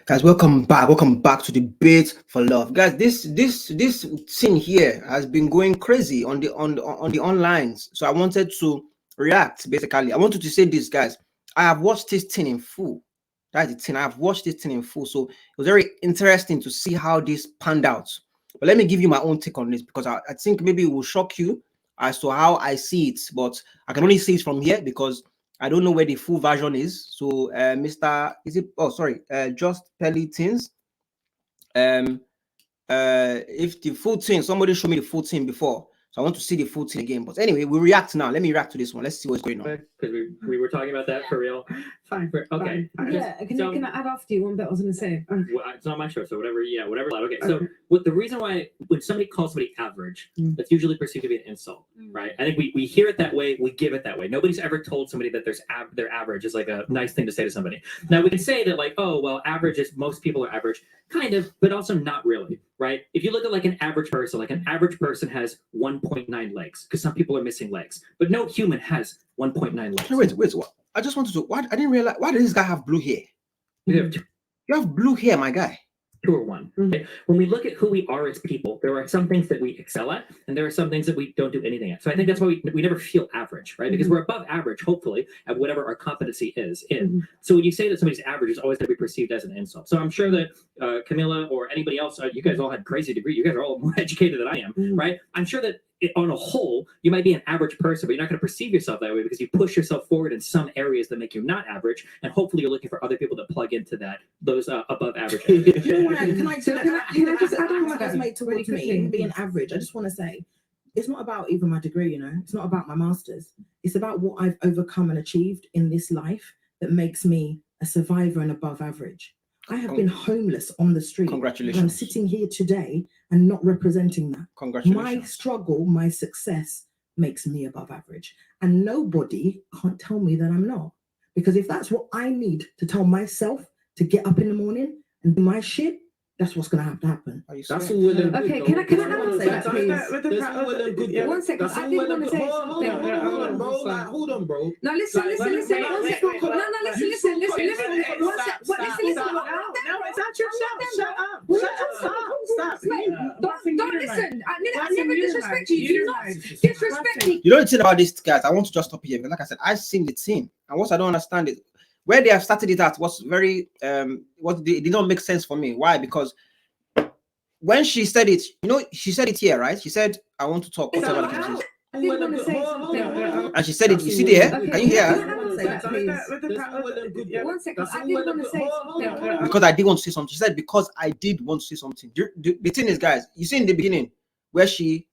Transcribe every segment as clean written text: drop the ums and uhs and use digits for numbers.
Guys, welcome back. Welcome back to Debate for Love. Guys, this thing here has been going crazy on the online. So I wanted to react. Basically, I wanted to say this, guys. I have watched this thing in full. That's the thing. I have watched this thing in full. So it was very interesting to see how this panned out. But let me give you my own take on this, because I think maybe it will shock you as to how I see it. But I can only see it from here because I don't know where the full version is. So, Mr. Is it? Oh, sorry. Just Pelly Things. If the full thing, somebody showed me the full thing before, so I want to see the full thing again. But anyway, we react now. Let me react to this one. Let's see what's going on. Because we were talking about that for real. Fine. Okay. Yeah. Can I add after you one bit I was going to say? Well, it's not my show, so whatever. Yeah, whatever. Okay. So the reason why when somebody calls somebody average, that's usually perceived to be an insult, right? I think we hear it that way, we give it that way. Nobody's ever told somebody that they're average is like a nice thing to say to somebody. Now we can say that like, oh well, average is most people are average, kind of, but also not really, right? If you look at like an average person has 1.9 legs, because some people are missing legs, but no human has 1.9 legs. Wait, what? I just wanted to. What? I didn't realize. Why does this guy have blue hair? You have You have blue hair, my guy. 2 or 1. Okay? When we look at who we are as people, there are some things that we excel at, and there are some things that we don't do anything at. So I think that's why we never feel average, right? Because we're above average, hopefully, at whatever our competency is in. So when you say that somebody's average, it's always going to be perceived as an insult. So I'm sure that Camilla or anybody else, you guys all had crazy degree. You guys are all more educated than I am, right? I'm sure that on a whole, you might be an average person, but you're not going to perceive yourself that way because you push yourself forward in some areas that make you not average, and hopefully you're looking for other people to plug into those above average. Can I just add on what that's made towards me being average? I just want to say, it's not about even my degree, you know. It's not about my master's. It's about what I've overcome and achieved in this life that makes me a survivor and above average. I have been homeless on the street. Congratulations. And I'm sitting here today and not representing that. Congratulations. My struggle, my success makes me above average. And nobody can't tell me that I'm not. Because if that's what I need to tell myself to get up in the morning and do my shit, that's what's going to have to happen. That's all well and okay, good. can I say that, please? That's all well and good. 1 second. I did want to say something. Hold on, bro. No, listen. 1 second. No, listen. Listen. One sec. Listen. No, it's not your show. Shut up. Stop. Don't listen. I never disrespect you. Do not disrespect me. You know the thing about this, guys. I want to just stop here because, like I said, I've seen the thing, and what I don't understand is where they have started it at was very it did not make sense for me. Why? Because when she said it, you know, she said it here, right? She said, "I want to talk." Whatever the case is. I did want to say something. And she said it. You see there? Can you hear her? 1 second. I did want to say something. Because I did want to say something. She said because I did want to say something. The thing is, guys, you see in the beginning where she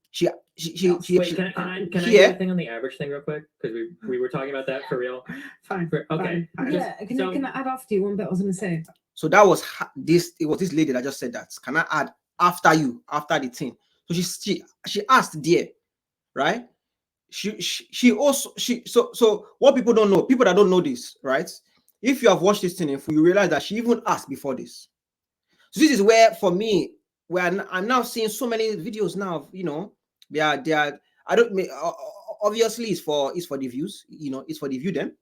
Wait, can I do a thing on the average thing real quick? Because we were talking about that for real. Fine. Okay. Yeah. Can I add after you one bit I was going to say? So that was this. It was this lady that just said that. Can I add after the thing? So she asked there, right? She also so what people don't know, people that don't know this, right? If you have watched this thing, you realize that she even asked before this. So this is where, for me, where I'm now seeing so many videos now of, you know, they are I don't obviously it's for the views, you know, it's for the view them.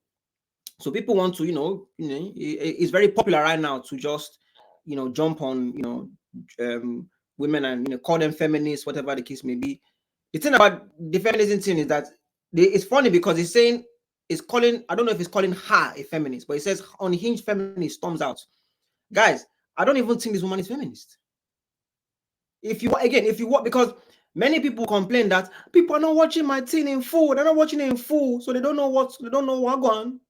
So people want to, you know, it's very popular right now to just, you know, jump on, you know, women and, you know, call them feminists, whatever the case may be. The thing about the feminism thing is that it's funny because it's calling, I don't know if it's calling her a feminist, but it says unhinged feminist storms out. Guys, I don't even think this woman is feminist. If you want, because many people complain that people are not watching my thing in full, they're not watching it in full, so they don't know what going on.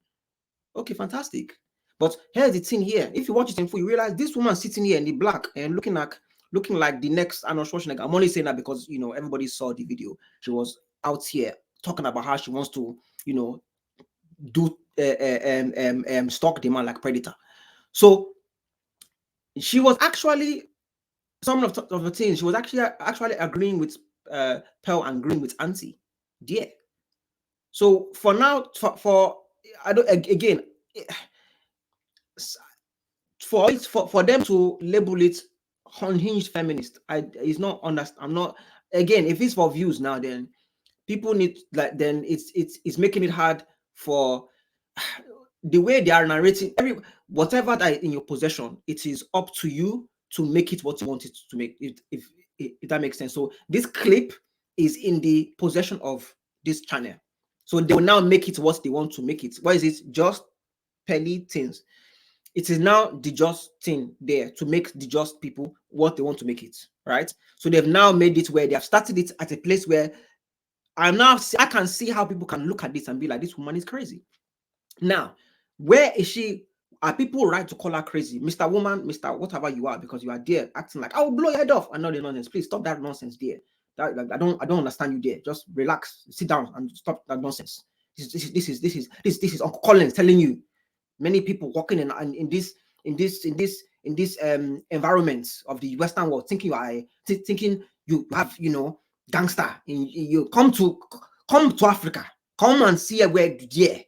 Okay, fantastic. But here's the thing here. If you watch it in full, you realize this woman sitting here in the black and looking like the next Arnold Schwarzenegger. I'm only saying that because, you know, everybody saw the video. She was out here talking about how she wants to, you know, do stalk the man like Predator. So she was actually, some of the things she was actually agreeing with Pearl and agreeing with Auntie. Yeah. So for now, for I don't, again, for them to label it unhinged feminist, it's not understand. I'm not, again, if it's for views now, then people need, like, then it's making it hard for the way they are narrating, whatever that is in your possession, it is up to you to make it what you want it to make it, if that makes sense. So this clip is in the possession of this channel, so they will now make it what they want to make it. What is it? Just penny things. It is now the just thing there to make the just people what they want to make it, right? So they've now made it where they have started it at a place where I can see how people can look at this and be like, this woman is crazy. Now, where is she? Are people right to call her crazy? Mr. Woman, Mr. Whatever you are, because you are there acting like I will blow your head off. I know the nonsense. Please stop that nonsense there. Like, I don't understand you there. Just relax, sit down and stop that nonsense. This is Uncle Collins telling you. Many people walking in this environment of the Western world, thinking you have, you know, gangster. You come to Africa, come and see where yeah.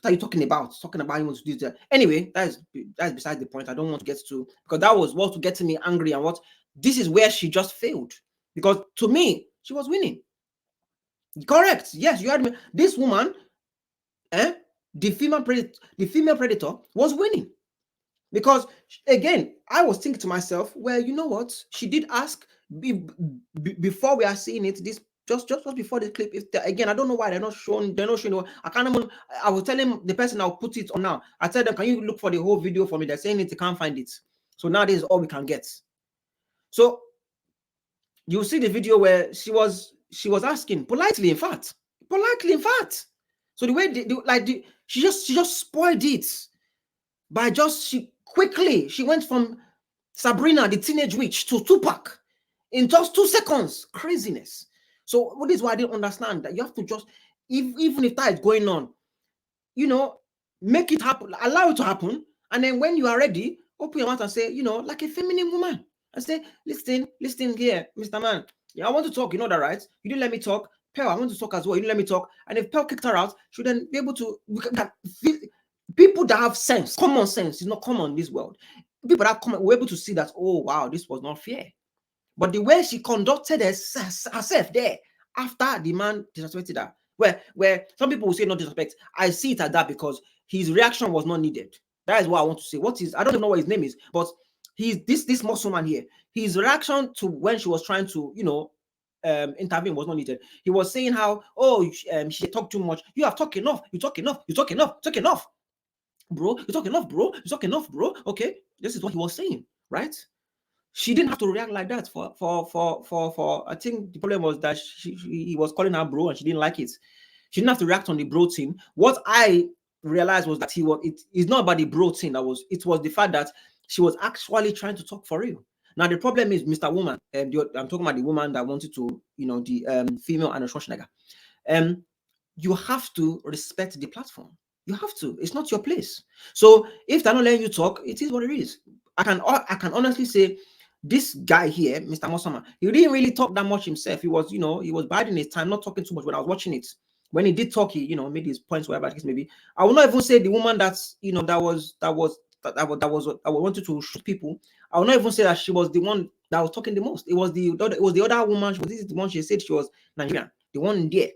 What are you talking about? Talking about you want to do that. Anyway, that's beside the point. I don't want to get to, because that was what to get me angry, and what this is where she just failed. Because to me, she was winning. Correct. Yes, you heard me. This woman, the female predator was winning. Because again, I was thinking to myself, well, you know what? She did ask before we are seeing it. This just before the clip. Again, I don't know why they're not showing. I can't even. I was telling the person I'll put it on now. I tell them, can you look for the whole video for me? They're saying it, they can't find it. So now this is all we can get. So you see the video where she was asking politely, in fact. So the way she just spoiled it by she went from Sabrina the teenage witch to Tupac in just 2 seconds. Craziness. So what is why I didn't understand that you have to just, even if that is going on, you know, make it happen, allow it to happen, and then when you are ready, open your mouth and say, you know, like a feminine woman, and say, listen here, Mr. Man. Yeah, I want to talk. You know that, right? You didn't let me talk. Pearl, I want to talk as well. You didn't let me talk. And if Pearl kicked her out, she would then be able to. People that have sense, common sense, is not common in this world. People that were able to see that, oh wow, this was not fair. But the way she conducted herself there after the man disrespected her, where some people will say not disrespect, I see it as that because his reaction was not needed. That is what I want to say. I don't even know what his name is, but he's this Muslim man here. His reaction to when she was trying to, you know, intervene was not needed. He was saying how, she talked too much. You have talked enough. You talk enough. You talk enough. Talk enough, bro. You talk enough, bro. You talk enough, bro. Okay, this is what he was saying, right? She didn't have to react like that for I think the problem was that he was calling her bro and she didn't like it. She didn't have to react on the bro thing. What I realized was that it's not about the bro thing. It was the fact that she was actually trying to talk for real. Now the problem is, Mr. Woman, I'm talking about the woman that wanted to, you know, the female Arnold Schwarzenegger. You have to respect the platform. You have to. It's not your place. So if they're not letting you talk, it is what it is. I can honestly say, this guy here, Mr. Mosama, he didn't really talk that much himself. He was, you know, he was biding his time, not talking too much when I was watching it. When he did talk, he, you know, made his points, whatever it is, maybe. I will not even say the woman that's, you know, that wanted to shoot people. I will not even say that she was the one that was talking the most. It was the other woman. This is the one she said she was Nigerian. The one there,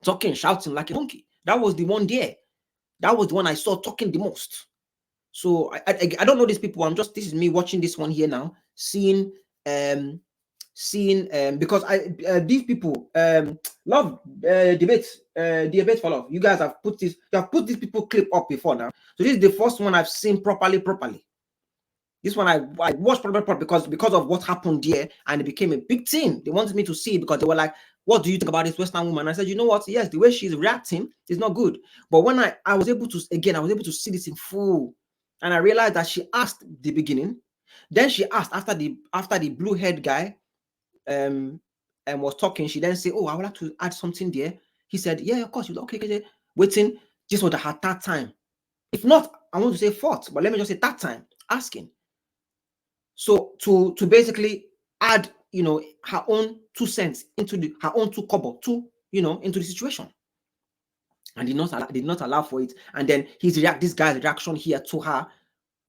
talking, shouting like a monkey. That was the one there. That was the one I saw talking the most. So I don't know these people. This is me watching this one here now, seeing because these people love debate for love. You guys have put this people clip up before now. So this is the first one I've seen properly. This one I watched properly because of what happened there, and it became a big thing. They wanted me to see it because they were like, what do you think about this Western woman? I said, you know what? Yes, the way she's reacting is not good. But when I was able to see this in full. And I realized that she asked the beginning, then she asked after the blue haired guy and was talking. She then said, "Oh, I would like to add something there." He said, "Yeah, of course." Okay. Waiting. This was her third time. If not, I want to say fourth, but let me just say third time asking. So to basically add, you know, her own 2 cents into her own 2 kobo, into the situation. And did not allow for it. And then this guy's reaction here to her,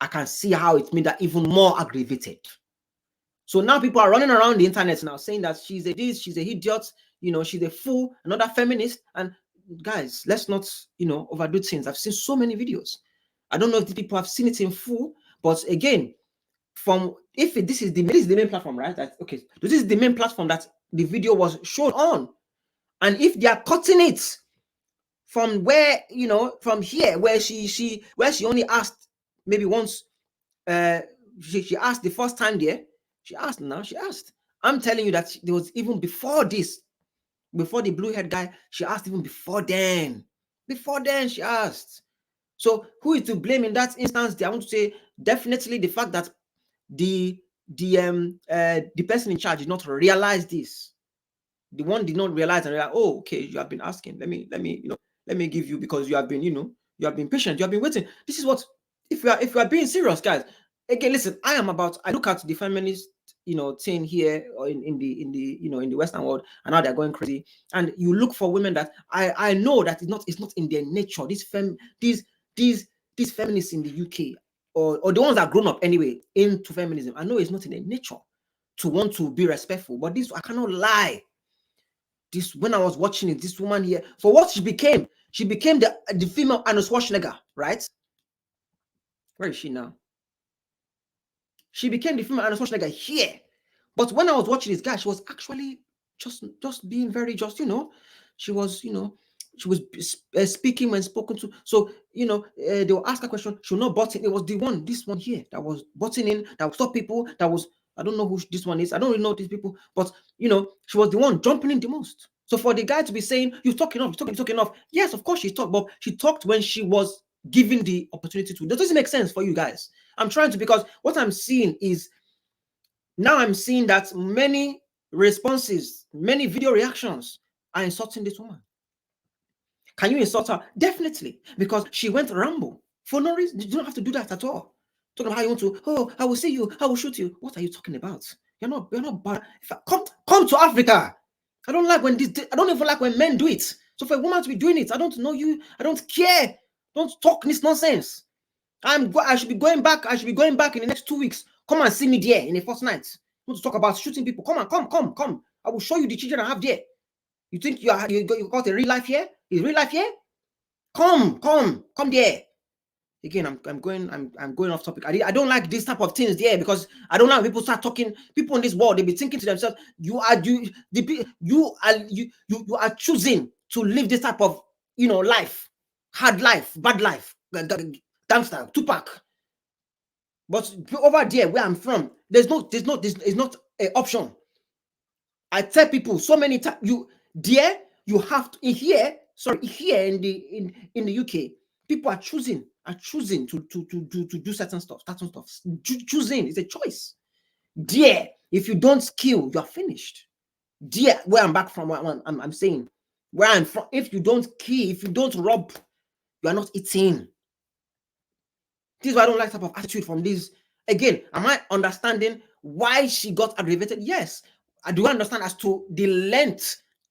I can see how it made her even more aggravated. So now people are running around the internet now saying that she's a idiot, you know, she's a fool, another feminist. And guys, let's not, overdo things. I've seen so many videos. I don't know if the people have seen it in full, but again, this is the main platform, right? Okay, this is the main platform that the video was shown on, and if they are cutting it from where, from here, where she only asked maybe once, she asked the first time there, she asked. I'm telling you that there was even before this, before the blue haired guy, she asked even before then she asked. So who is to blame in that instance? I want to say definitely the fact that the person in charge did not realize this. The one did not realize and realize, oh, okay, you have been asking. Let me give you, because you have been, you have been patient, you have been waiting. This is what, if we are being serious, guys. Again, listen, I look at the feminist, thing here, or in the Western world, and how they're going crazy. And you look for women that I know that it's not in their nature. These feminists in the UK, or the ones that grown up anyway into feminism, I know it's not in their nature to want to be respectful. But this, I cannot lie. This, when I was watching it, this woman here, for what she became the female Arnold Schwarzenegger, right? Where is she now? She became the female Arnold Schwarzenegger here. But when I was watching this guy, she was actually just being very she was, speaking when spoken to. So, they will ask a question. She will not butt in. It was this one here that was butting in, that would stop people. That was, I don't know who this one is. I don't really know these people. But, she was the one jumping in the most. So for the guy to be saying, you're talking enough. Yes, of course she talked, but she talked when she was given the opportunity to. That doesn't make sense for you guys. I'm trying to, because what I'm seeing is, now I'm seeing that many responses, many video reactions are insulting this woman. Can you insult her? Definitely, because she went ramble for no reason. You don't have to do that at all. Talking about how you want to, oh, I will see you, I will shoot you. What are you talking about? You're not bad. Come to Africa. I don't even like when men do it. So for a woman to be doing it, I don't know you, I don't care. Don't talk this nonsense. I should be going back in the next 2 weeks. Come and see me there in a fortnight. Want to talk about shooting people? Come on, come. I will show you the children I have there. You think you got a real life here? Is real life here? Come there. Again, I'm going off topic. I don't like this type of things there, because I don't like people start talking. People in this world, they be thinking to themselves, you are choosing to live this type of life, hard life, bad life, gangster, Tupac. But over there where I'm from, there's not an option. I tell people so many times, you have to here in the UK, people are choosing to do certain stuff. Choosing is a choice. There, if you don't kill, you are finished. There, where I'm back from, I'm saying, where I'm from, if you don't kill, if you don't rob, you are not eating. This is why I don't like type of attitude from this. Again, am I understanding why she got aggravated? Yes. I do understand as to the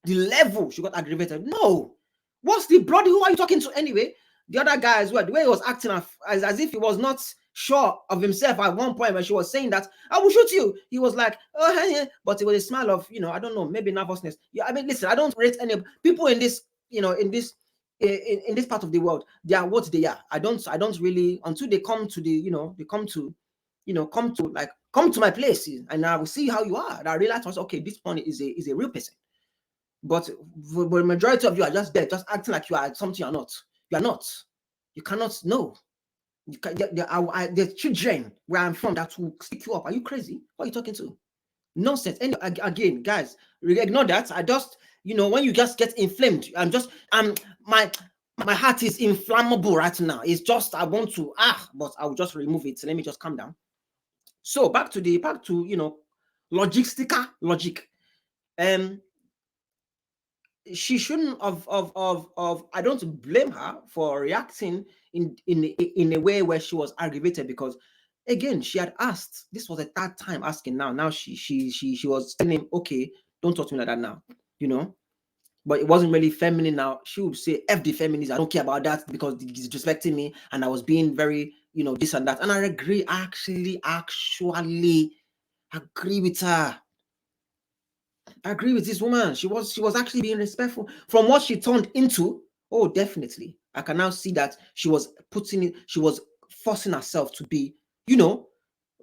level she got aggravated. No. What's the bloody, who are you talking to anyway? The other guy as well, the way he was acting as if he was not sure of himself at one point when she was saying that, I will shoot you. He was like, oh, yeah. But it was a smile of, I don't know, maybe nervousness. Yeah, I mean, listen, I don't rate any people in this, in this part of the world. They are what they are. I don't really, until they come to the, come to my place, and I will see how you are. And I realize, okay, this one is a real person. But the majority of you are just there, just acting like you are something you're not. You are not. You cannot know. The children where I'm from that will stick you up. Are you crazy? What are you talking to? Nonsense. And again, guys, ignore that. I just, when you just get inflamed, my heart is inflammable right now. It's just, I want to, but I will just remove it. So let me just calm down. So back to logistical logic. She shouldn't have I don't blame her for reacting in a way where she was aggravated, because again, she had asked. This was a third time asking now. Now she was telling him, okay, don't talk to me like that now, But it wasn't really feminine now. She would say, F the feminist, I don't care about that because he's disrespecting me and I was being very, this and that. And I agree, actually agree with her. I agree with this woman. She was actually being respectful from what she turned into. Oh, definitely. I can now see that she was forcing herself to be,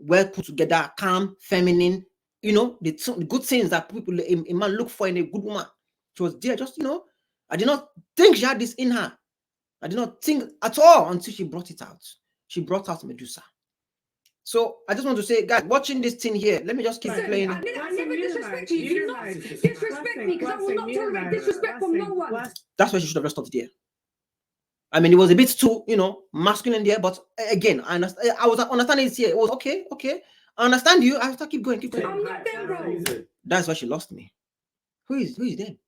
well put together, calm, feminine, the good things that people, a man look for in a good woman. She was there, just, I did not think she had this in her. I did not think at all until she brought it out. She brought out Medusa. So I just want to say, guys, watching this thing here, let me just keep playing. I never disrespect you. You not disrespect me because I will not tolerate disrespect from no one. That's why she should have just stopped there. I mean, it was a bit too, masculine there, but again, I was understanding it here. It was okay. I understand you. I have to keep going. I'm not them, bro. That's why she lost me. Who is them?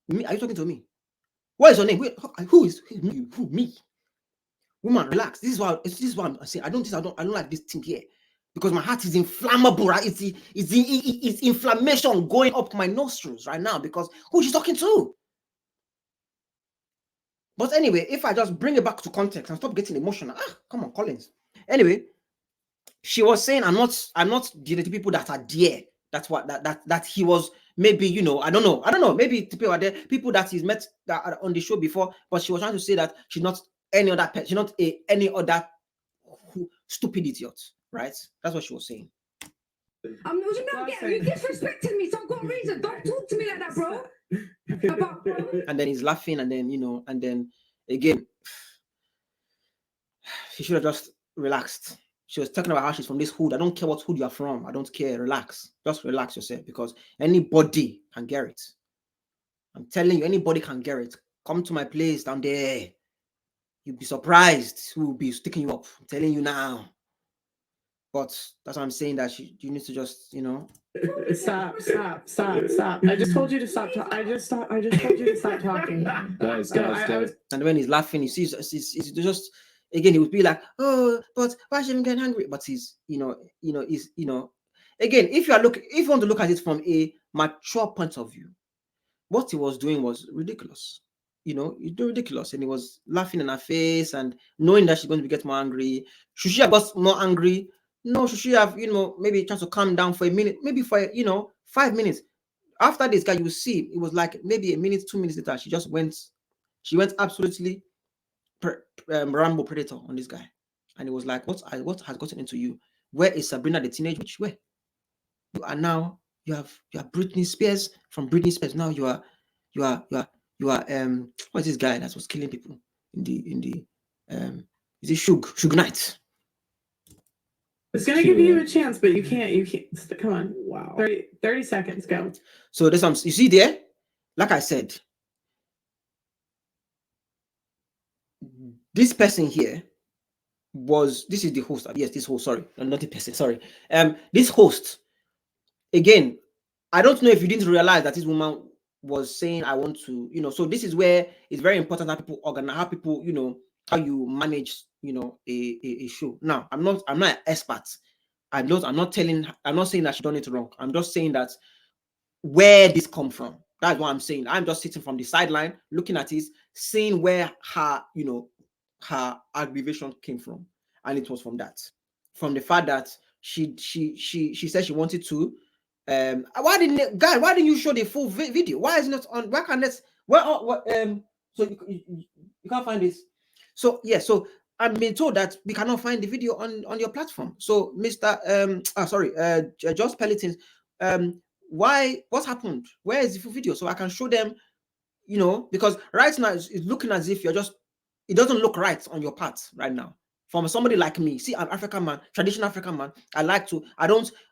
Me? Are you talking to me? What is your name? Who is me? Who me? Woman, relax. This is why I'm saying I don't like this thing here. Because my heart is inflammable, right? It's inflammation going up my nostrils right now because who is she talking to? But anyway, if I just bring it back to context and stop getting emotional, come on, Collins. Anyway, she was saying, I'm not dealing to people that are there. That's what that he was maybe, I don't know. Maybe people are there, people that he's met that are on the show before, but she was trying to say that she's not any other person, she's not any other stupid idiot, right? That's what she was saying. You disrespecting me, so I've got a reason. Don't talk to me like that, bro. And then he's laughing, and then and then again, she should have just relaxed. She was talking about how she's from this hood. I don't care what hood you're from. I don't care. Relax. Just relax yourself because anybody can get it. I'm telling you, anybody can get it. Come to my place down there. You'll be surprised who will be sticking you up. I'm telling you now. But that's what I'm saying, that you need to just, Stop. I just told you to stop talking. I just told you to stop talking. Guys. And when he's laughing, he sees just, again, he would be like, oh, but why should he get angry? But he's, again, if you want to look at it from a mature point of view, what he was doing was ridiculous. It's ridiculous, and he was laughing in her face and knowing that she's going to get more angry. Should she have got more angry? No, should she have, maybe try to calm down for a minute, maybe for 5 minutes. After this guy, you will see it was like maybe a minute, 2 minutes later, she went absolutely Rambo Predator on this guy. And it was like, what has gotten into you? Where is Sabrina the teenage witch? Where? You are now, you are Britney Spears. From Britney Spears, now you are what is this guy that was killing people in the is it Suge Knight? It's gonna give you a chance, but you can't come on. Wow. 30 seconds, go. So this you see there, like I said, this person here this is the host. Yes, this host, sorry, not the person, sorry. This host, again, I don't know if you didn't realize that this woman was saying, I want to, so this is where it's very important that people organize, how people, how you manage, a show. Now, I'm not an expert. I'm not saying that she done it wrong. I'm just saying that where this come from. That's what I'm saying. I'm just sitting from the sideline, looking at it, seeing where her, her aggravation came from. And it was from the fact that she said she wanted to, why didn't you show the full video? Why is it not on? Why can't this? So you can't find this. So yeah, so I'm being told that we cannot find the video on your platform. So Mr. Josh Pelletin, what happened? Where is the full video? So I can show them, because right now it's looking as if it doesn't look right on your part right now. From somebody like me, see, I'm African man, traditional African man.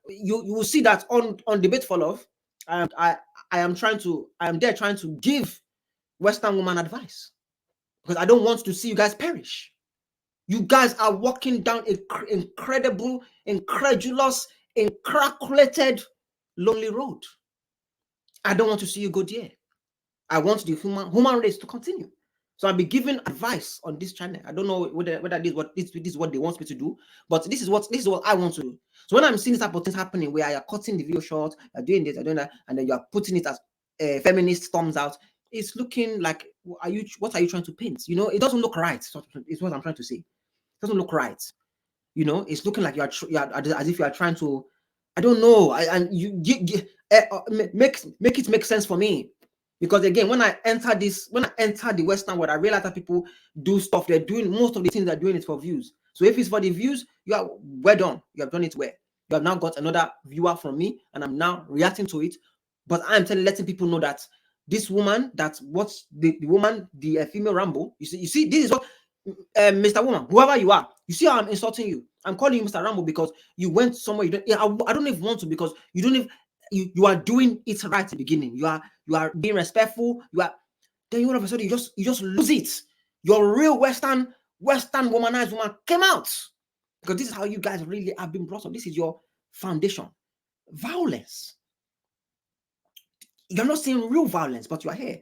You will see that on Debate for Love, I am there trying to give Western woman advice because I don't want to see you guys perish. You guys are walking down an incredible, incredulous, incalculated, lonely road. I don't want to see you go there. I want the human race to continue. So I'll be giving advice on this channel. I don't know whether this is what they want me to do, but this is what I want to do. So when I'm seeing this type of things happening, where you're cutting the video short, you're doing this, you're doing that, and then you're putting it as a feminist thumbs out, it's looking like what are you trying to paint? It doesn't look right. It's what I'm trying to say. It doesn't look right. It's looking like you're as if you are trying to. I don't know. make it make sense for me. Because again, when I enter the Western world, I realize that people do stuff. They're doing most of the things they're doing it for views. So if it's for the views, you are well done. You have done it well. You have now got another viewer from me, and I'm now reacting to it. But I'm letting people know that this woman, that's what's the woman, the female Rambo. You see, this is what Mr. Woman, whoever you are, you see how I'm insulting you. I'm calling you Mr. Rambo because you went somewhere you don't. Yeah, I don't even want to, because you don't even. You are doing it right at the beginning. You are being respectful. Then all of a sudden you just lose it. Your real Western womanized woman came out, because this is how you guys really have been brought up. This is your foundation. Violence. You're not saying real violence, but you are here.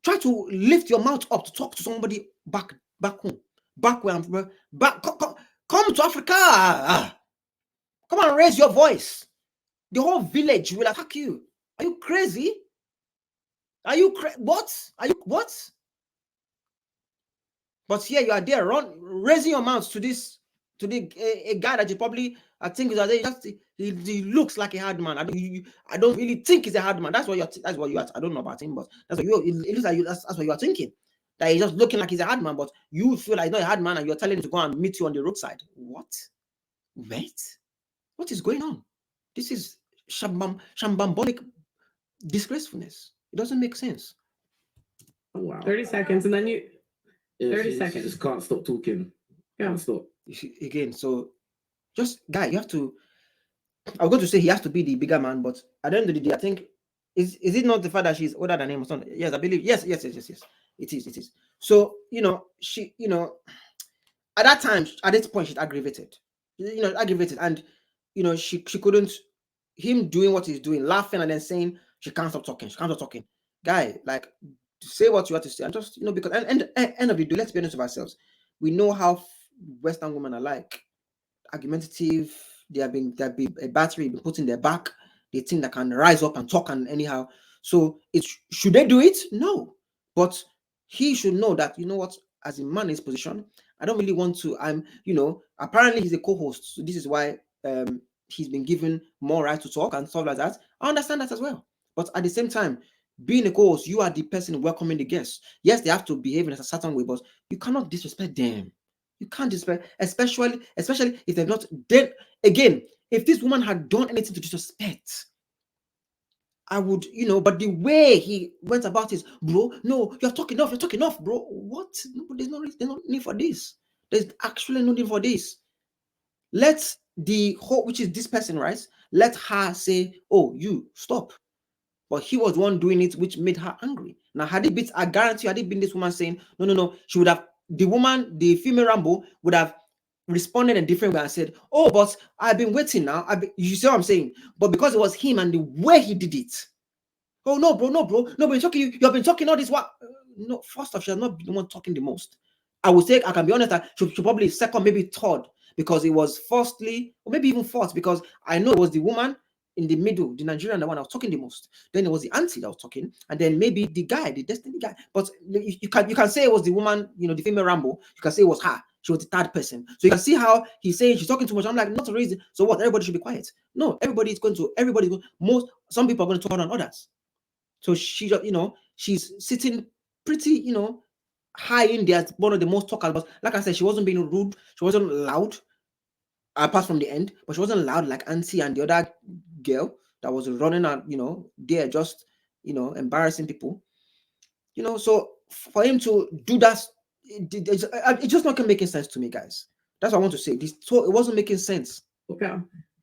Try to lift your mouth up to talk to somebody back home, back where I'm from. Come to Africa. Come and raise your voice. The whole village will attack you. Are you crazy? What? Are you what? But here you are there, raising your mouth to a guy that you probably, I think he looks like a hard man. I don't really think he's a hard man. That's what you are. I don't know about him, but that's what it looks like that's what you are thinking. That he's just looking like he's a hard man, but you feel like he's not a hard man, and you're telling him to go and meet you on the roadside. What? Wait, what is going on? This is shambambolic disgracefulness. It doesn't make sense. Oh, wow. 30 seconds, and then you. 30 she seconds. just can't stop talking. Can't stop. Again, so just guy, you have to. I was going to say he has to be the bigger man, but at the end of the day, I think is it not the fact that she's older than him or something? Yes, I believe. Yes. It is. So she, at that time, at this point, she's aggravated. Aggravated, and she couldn't. Him doing what he's doing, laughing and then saying she can't stop talking. Guy, like, say what you have to say, and just because end of the day, let's be honest with ourselves. We know how Western women are like, argumentative. They have been a battery been put in their back. They think they can rise up and talk and anyhow. So should they do it? No, but he should know that what, as a man in his position, I don't really want to. Apparently he's a co-host, so this is why he's been given more right to talk and stuff like that. I understand that as well. But at the same time, being a co-host, you are the person welcoming the guests. Yes, they have to behave in a certain way, but you cannot disrespect them. You can't disrespect, especially if they're not. Then again, if this woman had done anything to disrespect, I would, but the way he went about it, bro, no, you're talking off, bro. What? No, there's no need for this. There's actually no need for this. Let the whole, which is this person, right? Let her say, oh, you stop. But he was the one doing it, which made her angry. Now, I guarantee you, had it been this woman saying, no, she would have, the female Rambo would have responded in a different way and said, oh, but I've been waiting now. You see what I'm saying? But because it was him and the way he did it, oh, no, bro, you have been talking all this while. No, first off, she has not been the one talking the most. I would say, I can be honest, that she probably second, maybe third, because it was firstly, or maybe even fourth, because I know it was the woman in the middle, the Nigerian, the one that was talking the most. Then it was the auntie that was talking, and then maybe the guy, the Destiny guy. But you can say it was the woman, the female Rambo. You can say it was her. She was the third person. So you can see how he's saying she's talking too much. I'm like, not a reason. So what? Everybody should be quiet. No, some people are going to talk on others. So she just, she's sitting pretty, high in there as one of the most talkers. But like I said, she wasn't being rude. She wasn't loud. Apart from the end, but she wasn't loud like Auntie and the other girl that was running out, there just, embarrassing people. So for him to do that, it just not making sense to me, guys. That's what I want to say. It wasn't making sense. Okay.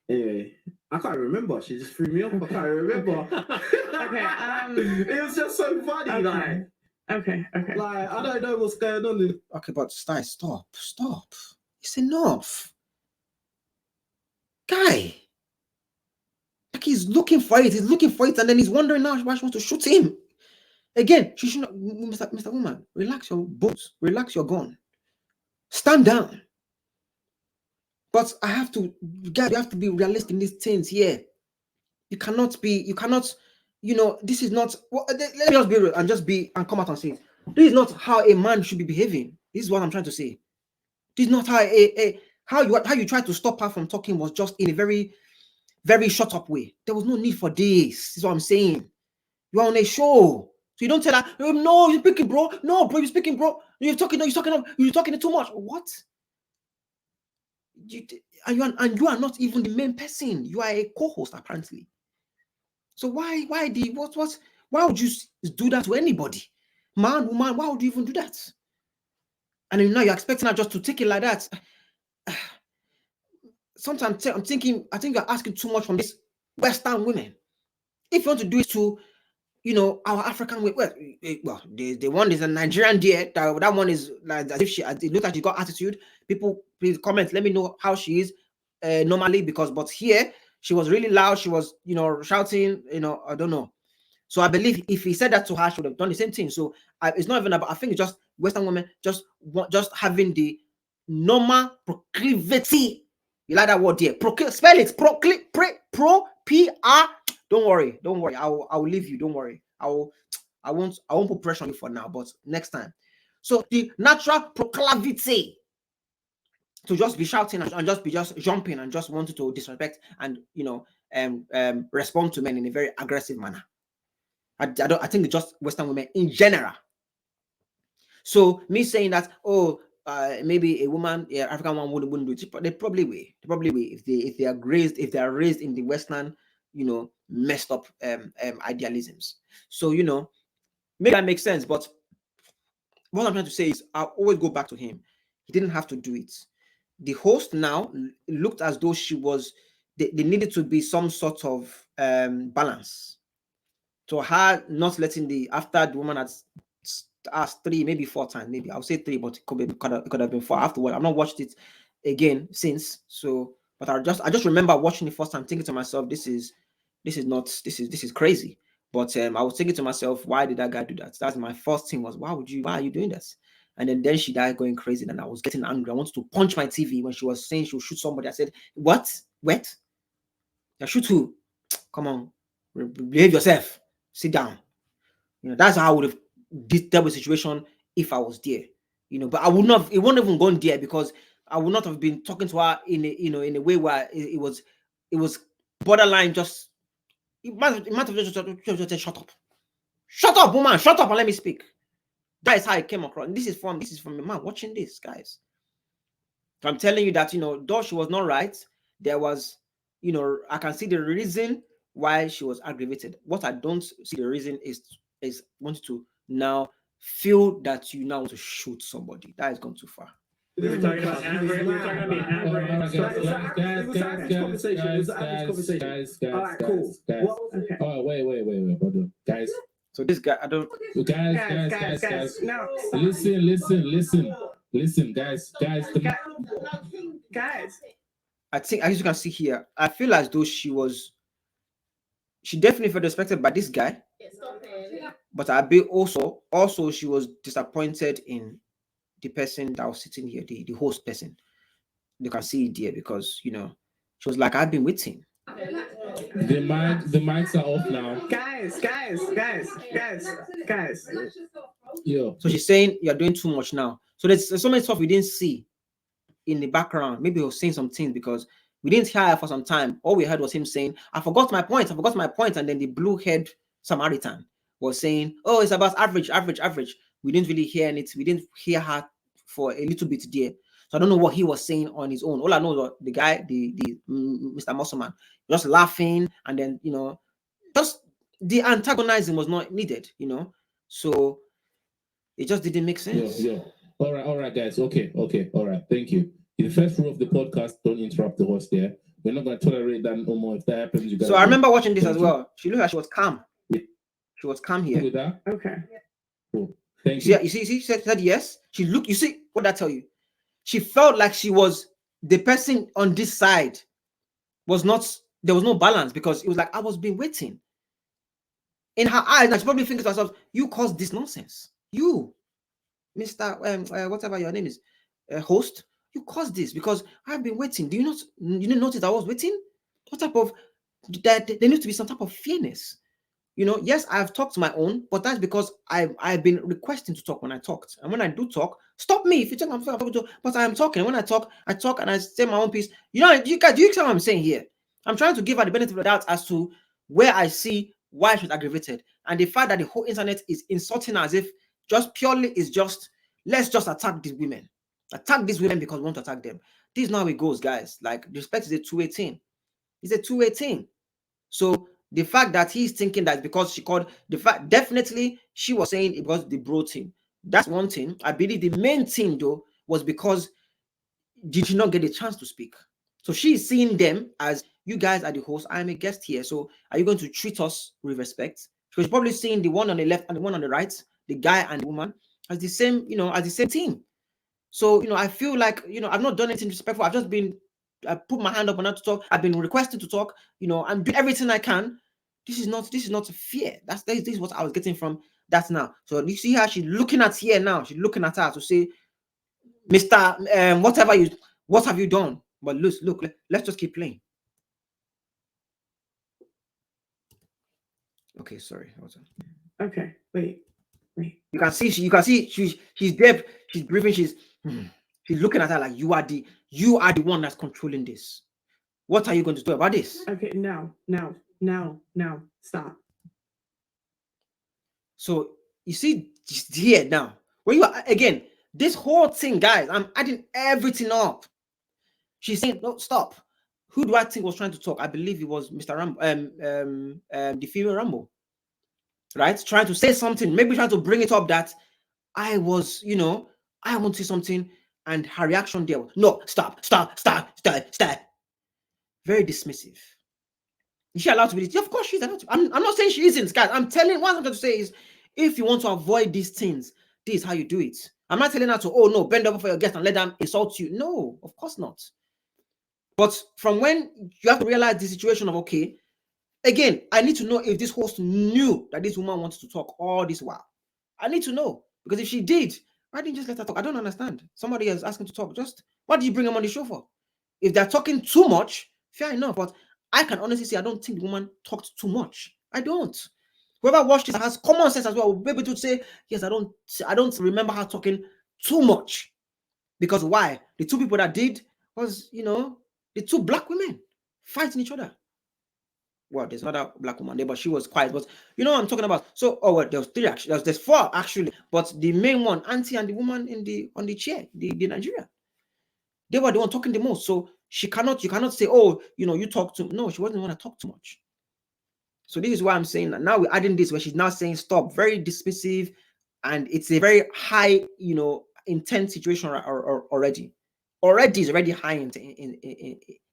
Anyway, I can't remember. She just threw me off. I can't remember. Okay. It was just so funny, Okay. Like, I don't know what's going on. Okay, but stop. It's enough. Guy, like he's looking for it, and then he's wondering now why she wants to shoot him. Again, she should not, Mr. Woman, relax your bones, relax your gun, stand down. But you have to be realistic in these things here. You cannot, this is not, let me just be real and come out and say it. This is not how a man should be behaving. This is what I'm trying to say. This is not how how you tried to stop her from talking was just in a very, very shut up way. There was no need for this. This is what I'm saying. You are on a show. So you don't tell her, no, you're speaking, bro. No, bro, you're speaking, bro. You're talking too much. What? And you are not even the main person. You are a co-host, apparently. So why would you do that to anybody? Man, woman, why would you even do that? And now you're expecting her just to take it like that. Sometimes I'm thinking, I think you're asking too much from these Western women. If you want to do it to, our African women, well, the one is a Nigerian dear. That one is like as if it looks like she got attitude. People, please comment. Let me know how she is normally, but here she was really loud. She was, shouting. I don't know. So I believe if he said that to her, she would have done the same thing. So it's not even about. I think it's just Western women just having the normal proclivity. You like that word there? Spell it. P-R. Don't worry. I will leave you. Don't worry. I won't put pressure on you for now, but next time. So the natural proclivity to just be shouting and just be jumping and just wanting to disrespect and respond to men in a very aggressive manner. I think it's just Western women in general. So me saying that, maybe a woman, African woman wouldn't do it. They probably will. If they are raised in the Western, messed up idealisms. So maybe that makes sense. But what I'm trying to say is, I'll always go back to him. He didn't have to do it. The host now looked as though they needed to be some sort of balance. So her not letting after the woman had asked 3, maybe 4 times, maybe I'll say 3, but it could have been 4 afterward. I've not watched it again since. So, but I just remember watching the first time, thinking to myself, this is crazy. But I was thinking to myself, why did that guy do that? That's my first thing was, why are you doing this? And then she died going crazy, and I was getting angry. I wanted to punch my TV when she was saying she would shoot somebody. I said, what? Wet? Yeah, shoot who? Come on, behave yourself. Sit down. That's how I would have dealt with the situation if I was there. But I would not. It wouldn't even gone there because I would not have been talking to her in a way where it was borderline. Just it might have just said, shut up, woman, shut up and let me speak. That is how it came across. And this is from a man watching this, guys. So I'm telling you that though she was not right, there was I can see the reason why she was aggravated. What I don't see the reason is wanting to now feel that you now want to shoot somebody. That has gone too far. We were talking about average. We were talking about being average. It was an average conversation. It was an average conversation. All right, cool. Okay. Oh, wait, brother. Guys. So this guy, I don't. Guys. No. Listen, guys. Guys. I think, as you can see here, I feel as though she definitely felt respected by this guy. But I be also she was disappointed in the person that was sitting here, the host person. You can see it there because she was like, I've been waiting. The mics are off now. Guys. Yo. So she's saying you're doing too much now. So there's so many stuff we didn't see in the background. Maybe he was saying some things because we didn't hear her for some time. All we heard was him saying, I forgot my point. And then the blue-haired Samaritan was saying, oh, it's about average. We didn't really hear it. We didn't hear her for a little bit there. So I don't know what he was saying on his own. All I know is the guy, the Mr. Muscleman, just laughing, and then just the antagonizing was not needed, So it just didn't make sense. Yeah. All right, guys. Okay. All right. Thank you. In the first rule of the podcast, don't interrupt the host there. We're not going to tolerate that no more. If that happens, you guys. So I remember watching this as well. She looked like she was calm. She was calm here. With that? Okay. Cool. Thank you. Yeah, you see, she said yes. She looked. You see what did I tell you? She felt like she was the person on this side was not. There was no balance because it was like I was being waiting. In her eyes, and she probably thinking to herself, "You caused this nonsense. You, Mr. Whatever your name is, host. You caused this because I've been waiting. You didn't notice I was waiting? What type of that? There needs to be some type of fairness." Yes, I've talked my own, but that's because I've been requesting to talk when I talked. And when I do talk, stop me if you think I'm talking to, but I am talking. And when I talk and I say my own piece. You guys, do you see what I'm saying here? I'm trying to give her the benefit of the doubt as to where I see why she's aggravated. And the fact that the whole internet is insulting her as if just purely is just, let's just attack these women. Attack these women because we want to attack them. This is not how it goes, guys. Like, respect is a 218. It's a 218. So the fact that he's thinking that because she called, the fact, definitely she was saying it was the bro thing. That's one thing. I believe the main thing though was because did she not get a chance to speak? So she's seeing them as, you guys are the host, I'm a guest here, so are you going to treat us with respect? She's probably seeing the one on the left and the one on the right, the guy and the woman, as the same, as the same team. So, I feel like, I've not done anything disrespectful. I've just been, I put my hand up and not to talk. I've been requested to talk. I'm doing everything I can. This is not fear. This is what I was getting from that now. So you see how she's looking at here now. She's looking at her to say, Mr. What have you done? But look, let's just keep playing. Okay, sorry. Okay, wait. You can see she's there, she's breathing, she's looking at her like you are the one that's controlling this. What are you going to do about this? Okay, no, stop. So you see here now, when you are again, this whole thing, guys, I'm adding everything up. She's saying, no, stop. Who do I think was trying to talk? I believe it was Mr. Rambo, the female Rambo, right? Trying to say something, maybe trying to bring it up that I was, I want to say something, and her reaction there was, no, stop. Very dismissive. Is she allowed to be this? Of course she's allowed to. I'm not saying she isn't, guys. I'm telling, what I'm trying to say is, if you want to avoid these things, this is how you do it. I'm not telling her to, oh no, bend over for your guest and let them insult you. No, of course not. But from when you have to realize the situation of, okay, again, I need to know if this host knew that this woman wanted to talk all this while. I need to know, because if she did, why didn't you just let her talk? I don't understand. Somebody is asking to talk. Just, what do you bring them on the show for? If they're talking too much, fair enough. But I can honestly say I don't think the woman talked too much. I don't. Whoever watched this has common sense as well will be able to say, yes, I don't remember her talking too much. Because why? The two people that did was, the two black women fighting each other. Well, there's another black woman there, but she was quiet. But you know what I'm talking about. So, there was three actually. There's four actually, but the main one, Auntie and the woman on the chair, the Nigerian, they were the one talking the most. So you cannot say, oh, you talk too. No, she wasn't the one to talk too much. So this is why I'm saying that now we're adding this where she's now saying stop, very dismissive, and it's a very high, intense situation already. Already is already high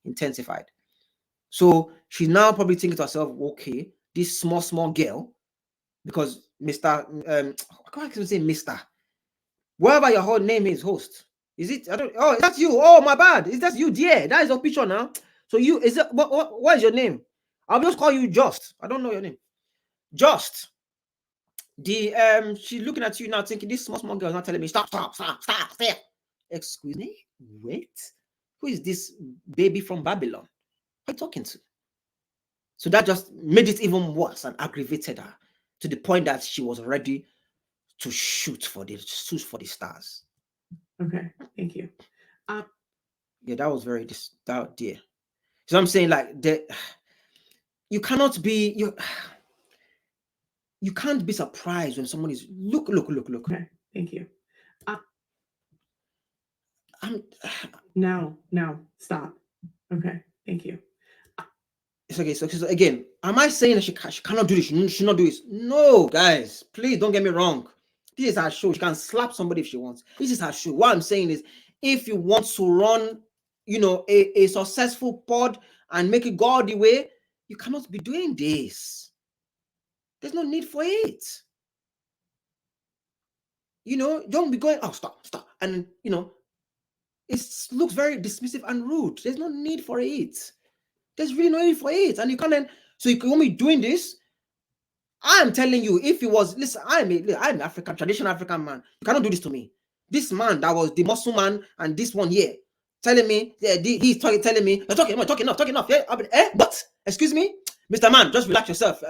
intensified. So she's now probably thinking to herself, okay, this small girl, because Mr. I can't even say Mr. Whatever your whole name is, host. Is it? Oh, that's you. Oh, my bad. Is that you, dear? That is your picture now. So is it? What is your name? I'll just call you Just. I don't know your name. Just. She's looking at you now, thinking this small girl is not telling me stop. Excuse me. Wait. Who is this baby from Babylon? What are you talking to? So that just made it even worse and aggravated her to the point that she was ready to shoot for the stars. Okay, thank you. Yeah, that was very dear. So I'm saying, like, you cannot be you can't be surprised when someone is look. Okay, thank you. I'm No, stop. Okay, thank you. It's okay. So again, am I saying that she cannot do this? She should not do this? No, guys, please don't get me wrong. This is her show. She can slap somebody if she wants. This is her show. What I'm saying is, if you want to run, a successful pod and make it go all the way, you cannot be doing this. There's no need for it. Don't be going, oh, stop. And, it looks very dismissive and rude. There's no need for it. There's really no need for it. And you can't then, so you can only be doing this. I'm telling you, if it was, listen, I'm an African, traditional African man. You cannot do this to me. This man that was the muscle man and this one here telling me, he's telling me, you're talking enough. Yeah, but excuse me, Mr. Man, just relax yourself.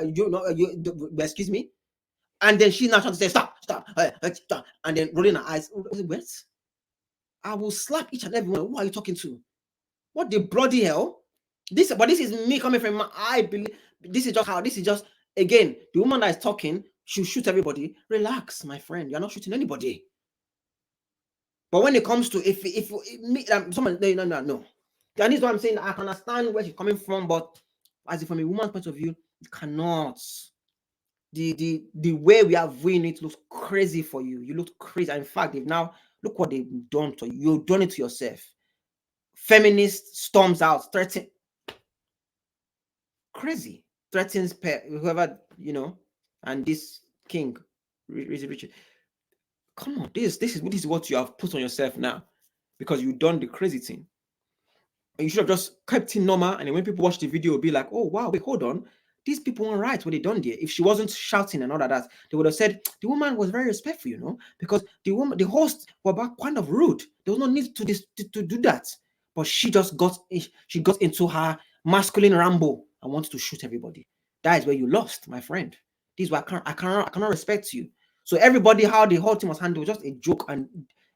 Excuse me. And then she's now trying to say, stop. And then rolling her eyes. What? I will slap each and every one. Who are you talking to? What the bloody hell? But this is me coming from I believe this is just again the woman that is talking should shoot everybody. Relax, my friend. You're not shooting anybody. But when it comes to if me someone no. And this is what I'm saying. I can understand where she's coming from, but as if from a woman's point of view, you cannot. The way we are viewing it looks crazy for you. You look crazy. And in fact, now look what they've done to you. You've done it to yourself. Feminist storms out, threaten crazy, threatens whoever and this king, Richard. Come on, this is what you have put on yourself now, because you've done the crazy thing. And you should have just kept it normal. And then when people watch the video, be like, oh wow, wait, hold on. These people weren't right what they done there. If she wasn't shouting and all that, they would have said the woman was very respectful, because the host were back kind of rude. There was no need to do that. But she just got into her masculine ramble and wanted to shoot everybody. That is where you lost, my friend. This is why I cannot respect you. So everybody, how the whole thing was handled, was just a joke, and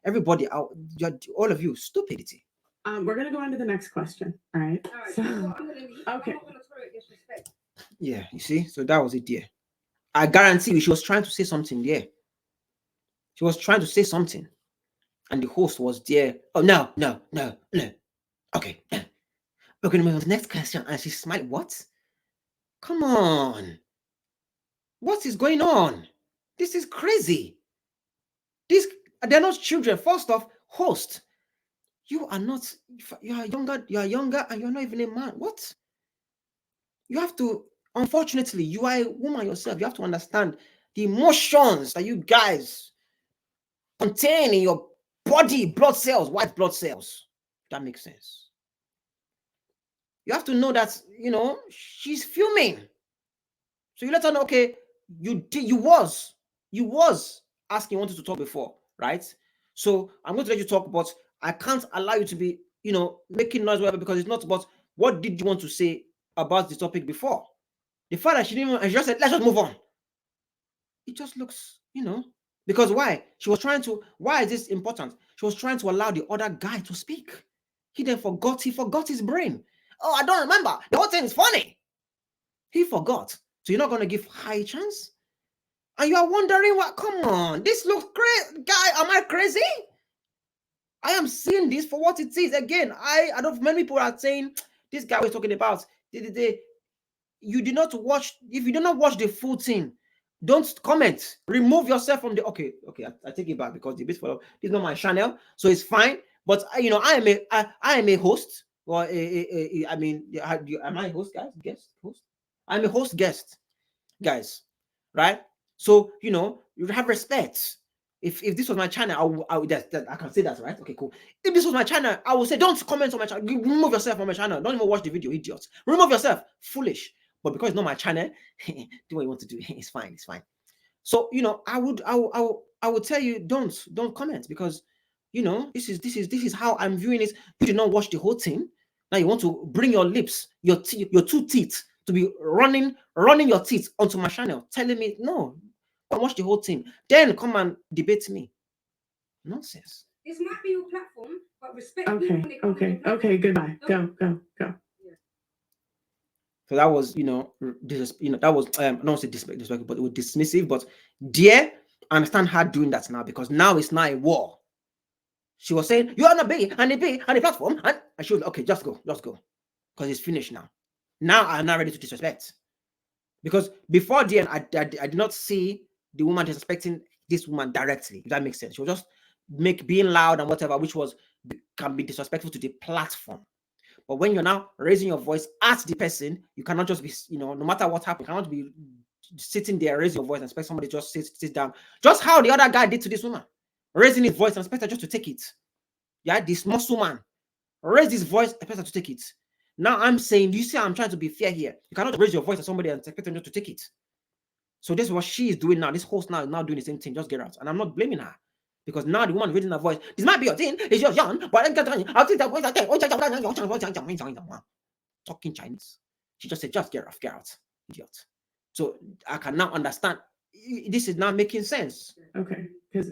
everybody out, all of you, stupidity. We're gonna go on to the next question. All right. So, okay. Yeah, you see, so that was it there. I guarantee you, she was trying to say something there. She was trying to say something, and the host was there. Oh no. Okay, we're gonna move on to the next question. And she smiled. What? Come on. What is going on? This is crazy. They're not children. First off, host, you are not. You are younger, and you're not even a man. What? You have to. Unfortunately, you are a woman yourself. You have to understand the emotions that you guys contain in your body, blood cells, white blood cells. That makes sense. You have to know that, she's fuming. So you let her know, okay, you was asking, wanted to talk before, right? So I'm going to let you talk, but I can't allow you to be, making noise, whatever, because it's not about what did you want to say about the topic before. The fact that she didn't, and she just said, let's just move on. It just looks, because why? Why is this important? She was trying to allow the other guy to speak. He forgot his brain. Oh, I don't remember. The whole thing is funny. He forgot. So you're not going to give high chance? And you are wondering what? Come on. This looks crazy. Guy, am I crazy? I am seeing this for what it is. Again, I don't, many people are saying, this guy was talking about, you did not watch, if you did not watch the full thing, don't comment. Remove yourself from the, okay, I take it back, because this is not my channel, so it's fine. But I am a host. Or am I a host, guys? Guest host? I'm a host guest, guys. Right? So you have respect. If this was my channel, I can say that, right? Okay, cool. If this was my channel, I would say, don't comment on my channel. Remove yourself from my channel. Don't even watch the video, idiots. Remove yourself. Foolish. But because it's not my channel, do what you want to do. It's fine. It's fine. So I would tell you, don't comment, because this is how I'm viewing it. You did not watch the whole thing. Now you want to bring your lips, your two teeth, to be running your teeth onto my channel, telling me no, don't watch the whole thing, then come and debate me. Nonsense. This might be your platform, but respect. Okay. Goodbye. Go. So that was, that was I don't want to say disrespectful, but it was dismissive. But dear, I understand her doing that now, because now it's not a war. She was saying, you are not B and the platform, and she was okay, just go, because it's finished now. Now I'm not ready to disrespect, because before the end, I did not see the woman disrespecting this woman directly. If that makes sense, she was just being loud and whatever, which can be disrespectful to the platform. But when you're now raising your voice at the person, you cannot just be, no matter what happens, you cannot be sitting there raising your voice and expect somebody to just sit down. Just how the other guy did to this woman, raising his voice and expect her just to take it. Yeah, this muscle man raised his voice, expect her to take it. Now I'm saying, do you see how I'm trying to be fair here? You cannot raise your voice at somebody and expect them just to take it. So this is what she is doing now. This host now is now doing the same thing. Just get out. And I'm not blaming her. Because now the woman raising her voice, this might be your thing, it's your yarn, but I'll take that voice. Talking Chinese. She just said, just get out, idiot. So I can now understand. This is not making sense. Okay, because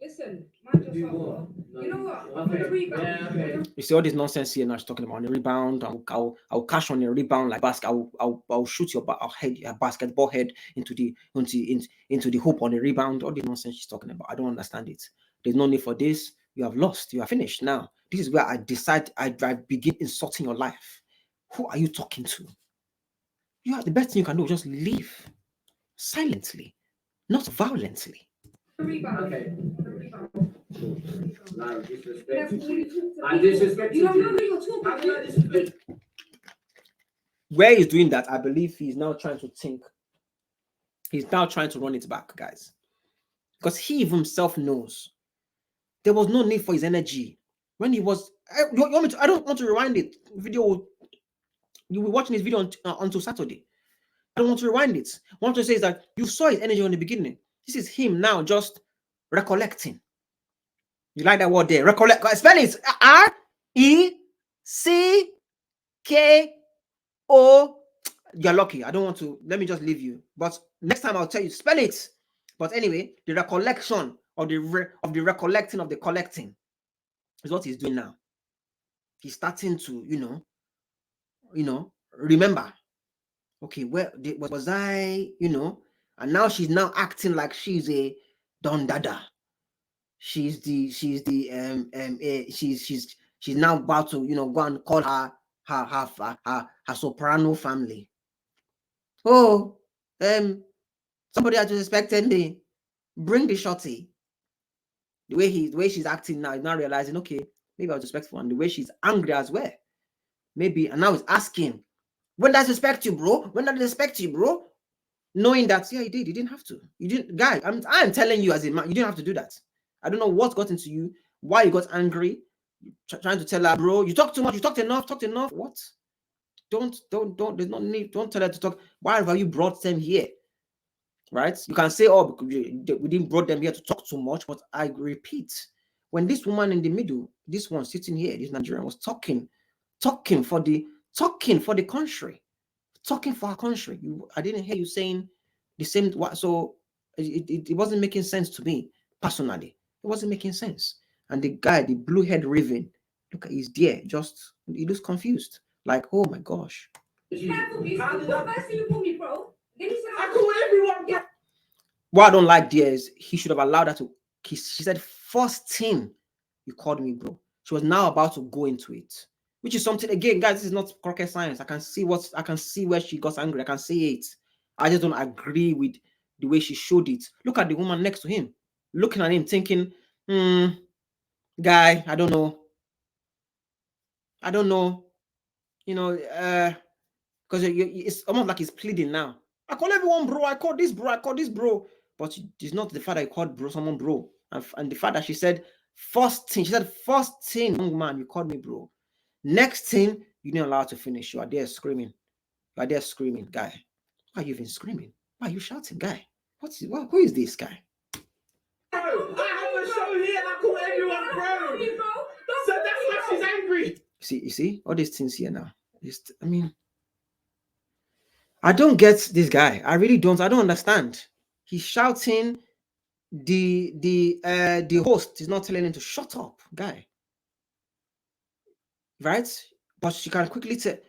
listen, mind yourself. You know what? The rebound. Yeah, okay. You see all this nonsense here now. She's talking about the rebound. I'll cash on a rebound like basket. I'll shoot your head, your basketball head into the hoop on the rebound. All the nonsense she's talking about. I don't understand it. There's no need for this. You have lost. You are finished now. This is where I decide. I begin insulting your life. Who are you talking to? You are the best thing you can do. Just leave silently, not violently. The rebound. Okay. The rebound. No, That's disrespect. all you talk to I people. disrespect You don't know you. who you're How talking can I to. disrespect? Where he's doing that, I believe he's now trying to think. He's now trying to run it back, guys, because he himself knows there was no need for his energy when he was. You want me to, I don't want to rewind it. Video. You'll be watching this video until Saturday. I don't want to rewind it. What I want to say is that you saw his energy in the beginning. This is him now just recollecting. You like that word there? Recollect. Spell it. R-E-C-K-O. You're lucky. I don't want to. Let me just leave you. But next time I'll tell you. Spell it. But anyway, the recollection of the recollecting of the collecting is what he's doing now. He's starting to, remember. Okay, where was I? And now she's now acting like she's a Don Dada. She's now about to go and call her soprano family. Oh, somebody had expected me. Bring the shorty. The way she's acting now, is now realizing, okay, maybe I was respectful, and the way she's angry as well. Maybe, and now he's asking, when does respect you, bro? When does respect you, bro? Knowing that, yeah, he did. You didn't have to. You didn't, guy. I'm telling you as a man, you didn't have to do that. I don't know what got into you, why you got angry, trying to tell her, bro, you talk too much, you talked enough. What? Don't. There's no need. Don't tell her to talk. Why have you brought them here? Right? You can say, oh, we didn't brought them here to talk too much, but I repeat, when this woman in the middle, this one sitting here, this Nigerian was talking for the country. Talking for our country. I didn't hear you saying the same. So it wasn't making sense to me personally. It wasn't making sense. And the guy, the blue head raven, look, he's there. Just he looks confused. Like, oh my gosh. What I don't like there is he should have allowed her to kiss. She said, first thing you called me, bro. She was now about to go into it. Which is something, again, guys, this is not rocket science. I can see where she got angry. I can see it. I just don't agree with the way she showed it. Look at the woman next to him, looking at him, thinking, guy, I don't know. Because it's almost like he's pleading now. I call everyone bro. I call this bro. But it's not the fact that I called someone bro. And the fact that she said, first thing, young man, you called me bro. Next thing, you didn't allow her to finish. You are there screaming. Guy. Why are you even screaming? Why are you shouting, guy? Who is this guy? I have a show here. I call everyone bro. So that's why she's angry. You see all these things here now. I don't get this guy. I really don't. I don't understand. He's shouting. The host is not telling him to shut up, guy. Right? But she can quickly say,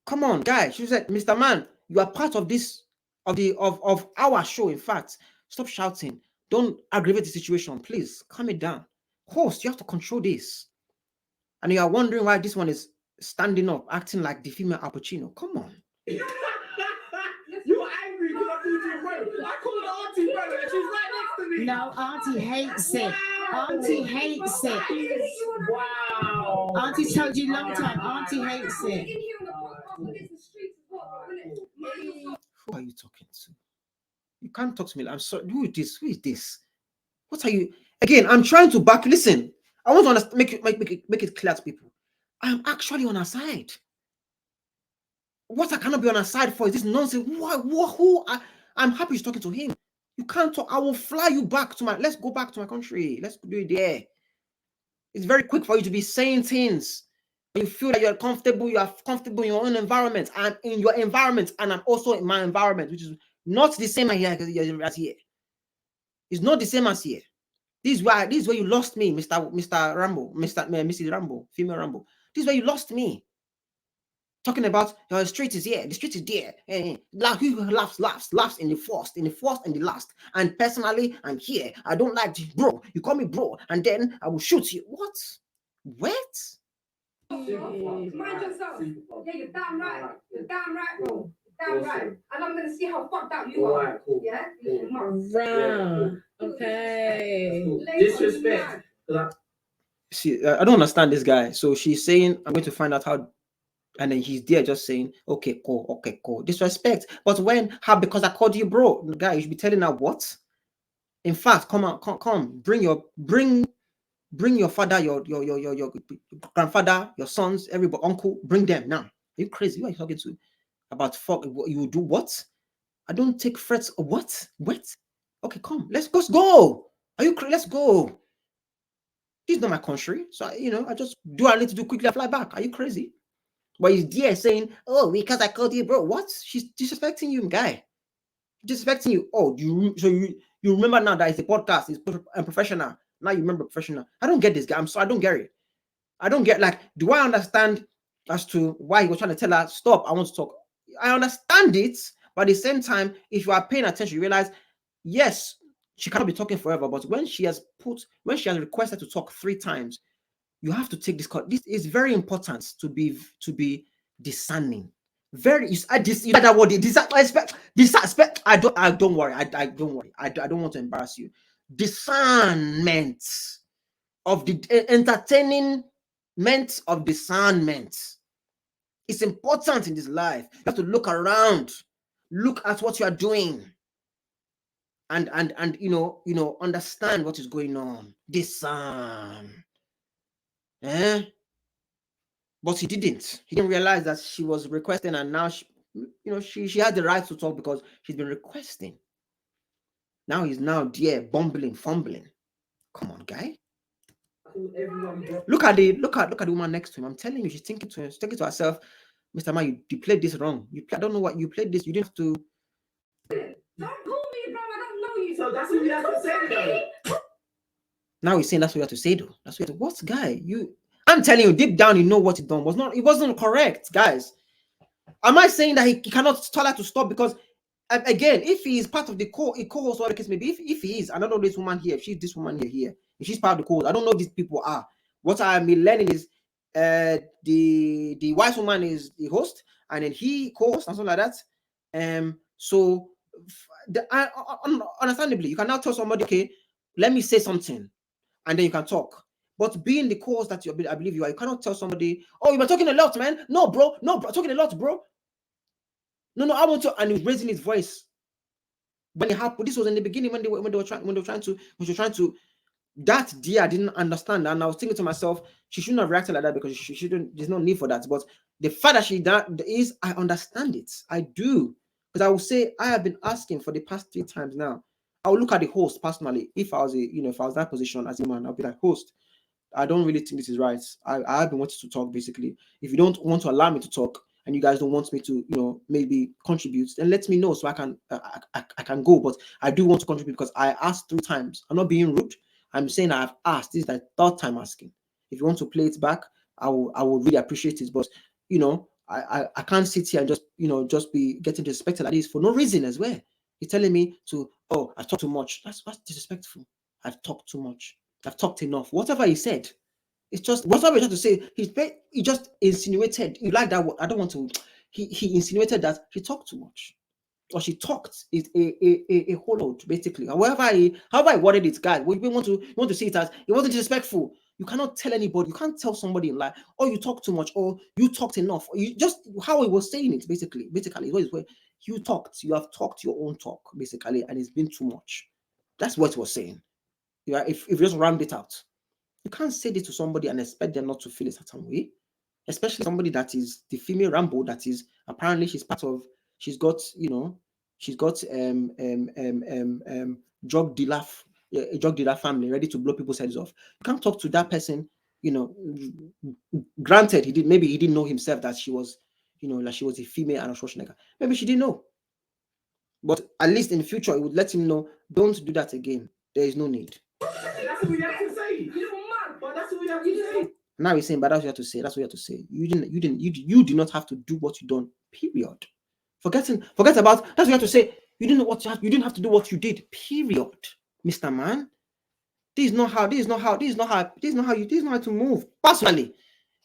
come on, guy. She said, Mr. Man, you are part of this, of our show. In fact, stop shouting. Don't aggravate the situation. Please, calm it down. Host, you have to control this. And you are wondering why this one is standing up, acting like the female Al Pacino. Come on. You're angry because I called you bro. I called Auntie bro and she's right next to me. No, Auntie hates it. Auntie hates it. Wow. Auntie told you long time. Auntie hates it. Who are you talking to? You can't talk to me. I'm sorry. Who is this? What are you? Again, I'm trying to back. Listen, I want to understand, make it clear to people. I'm actually on her side. What I cannot be on her side for is this nonsense. I'm happy she's talking to him. You can't talk. I will fly you back to let's go back to my country. Let's do it there. It's very quick for you to be saying things. You feel that you're comfortable. You are comfortable in your own environment. I'm in your environment, and I'm also in my environment, which is not the same as here. It's not the same as here. This is where you lost me, Mr. Rambo, Mrs. Rambo, female Rambo. This is where you lost me. Talking about the street is here, the street is there. Who laughs in the first and the last. And personally, I'm here. I don't like this, bro. You call me bro, and then I will shoot you. What? Mind yourself. Yeah, you're damn right. You're damn right, bro. Damn right. And I'm gonna see how fucked up you are. Yeah? Right. Okay. Disrespect. See, I don't understand this guy. So she's saying, I'm going to find out how, and then he's there just saying, okay, cool. Disrespect. But because I called you bro, the guy, you should be telling her what? In fact, come. Bring your father, your grandfather, your sons, everybody, uncle, bring them now. Are you crazy? Who are you talking to? About fuck, you do what? I don't take threats. What? Okay, come. Let's go. Are you crazy? Let's go. This is not my country. So, I just do what I need to do quickly. I fly back. Are you crazy? But he's there saying, oh, because I called you, bro. What? She's disrespecting you, guy. Disrespecting you. Oh, you remember now that it's a podcast. It's professional. Now you remember professional. I don't get this guy. I'm sorry. I don't get it. I don't get, do I understand as to why he was trying to tell her, stop, I want to talk. I understand it. But at the same time, if you are paying attention, you realize, yes, she cannot be talking forever. But when she has requested to talk 3 times, you have to take this call. This is very important to be discerning. Very, you know that word. Disrespect. I don't worry. I don't worry. I don't want to embarrass you. Discernment of the entertainment of discernment. It's important in this life. You have to look around, look at what you are doing, and understand what is going on. Discern. But he didn't realize that she was requesting, and now she had the right to talk because she's been requesting. Now he's there fumbling. Come on, guy. Look at the woman next to him. I'm telling you, she's thinking to herself, Mr. Man, you played this wrong. I don't know what you played this. You didn't have to. Don't call me, bro. I don't know you. So that's what you have to say, though. Now he's saying that's what you have to say, though. That's what. What, guy? I'm telling you, deep down, you know what he done it wasn't correct, guys. Am I saying that he cannot tell her to stop? Because again, if he is part of the co-host, or the case maybe, if he is, I don't know this woman here, if she's this woman here, if she's part of the co-host, I don't know who these people are. What I'm learning is the wise woman is the host, and then he co-host and something like that. So understandably, you can now tell somebody, okay, let me say something, and then you can talk. But being the cause that I believe you are, you cannot tell somebody, oh, you've been talking a lot, man. No, bro, talking a lot, bro. No, I want to, and he's raising his voice. When it happened, this was in the beginning when they were trying to. That dear, I didn't understand, and I was thinking to myself, she shouldn't have reacted like that because she shouldn't. There's no need for that. But the fact that she done is, I understand it. I do, because I will say I have been asking for the past 3 times now. I will look at the host personally. If I was if I was that position as a man, I'll be like, host, I don't really think this is right. I have been wanting to talk, basically. If you don't want to allow me to talk, and you guys don't want me to, maybe contribute, then let me know so I can go. But I do want to contribute because I asked 3 times. I'm not being rude. I'm saying I've asked. This is the 3rd time asking. If you want to play it back, I will really appreciate it. But I can't sit here and just be getting disrespected like this for no reason as well. He's telling me to, oh, I talk too much. That's disrespectful. I've talked too much. I've talked enough. Whatever he said, it's just whatever he tried to say. He just insinuated. You like that word? I don't want to. He insinuated that he talked too much, or she talked is a whole load, basically. However I worded it, guys, we want to see it as it wasn't disrespectful. You cannot tell anybody. You can't tell somebody in life, oh, you talk too much, or you talked enough. Or you just how he was saying it, basically, where you talked. You have talked your own talk, basically, and it's been too much. That's what he was saying. Yeah, if you just round it out, you can't say this to somebody and expect them not to feel a certain way, especially somebody that is the female Rambo that is apparently she's got drug dealer family ready to blow people's heads off. You can't talk to that person. Granted, he didn't know himself that she was, like she was a female and a Schwarzenegger. Maybe she didn't know, but at least in the future, it would let him know, don't do that again. There is no need. That's what we have to say. You mad. But that's what we have to say. Now he's saying, but that's what you have to say. That's what you have to say. You did not have to do what you done. Period. Forget about. That's what you have to say. You didn't know what you didn't have to do what you did. Period, Mr. Man. This is not how to move. Personally,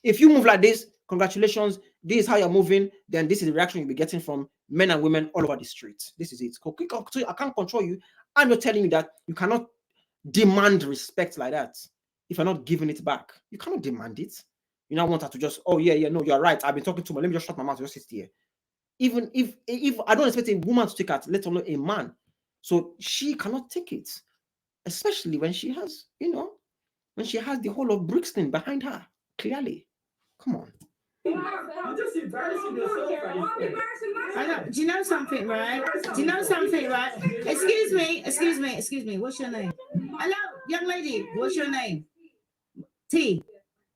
if you move like this, congratulations. This is how you're moving. Then this is the reaction you'll be getting from men and women all over the streets. This is it. I can't control you. I'm not telling you that you cannot demand respect like that. If you're not giving it back, you cannot demand it. You now want her to just, oh yeah, no, you're right. I've been talking too much. Let me just shut my mouth. Just sit here. Even if I don't expect a woman to take it, let alone a man. So she cannot take it, especially when she has, when she has the whole of Brixton behind her. Clearly, come on. You're just embarrassing yourself. I know. Do you know something, right? Excuse me. What's your name? Hello, young lady. What's your name? T.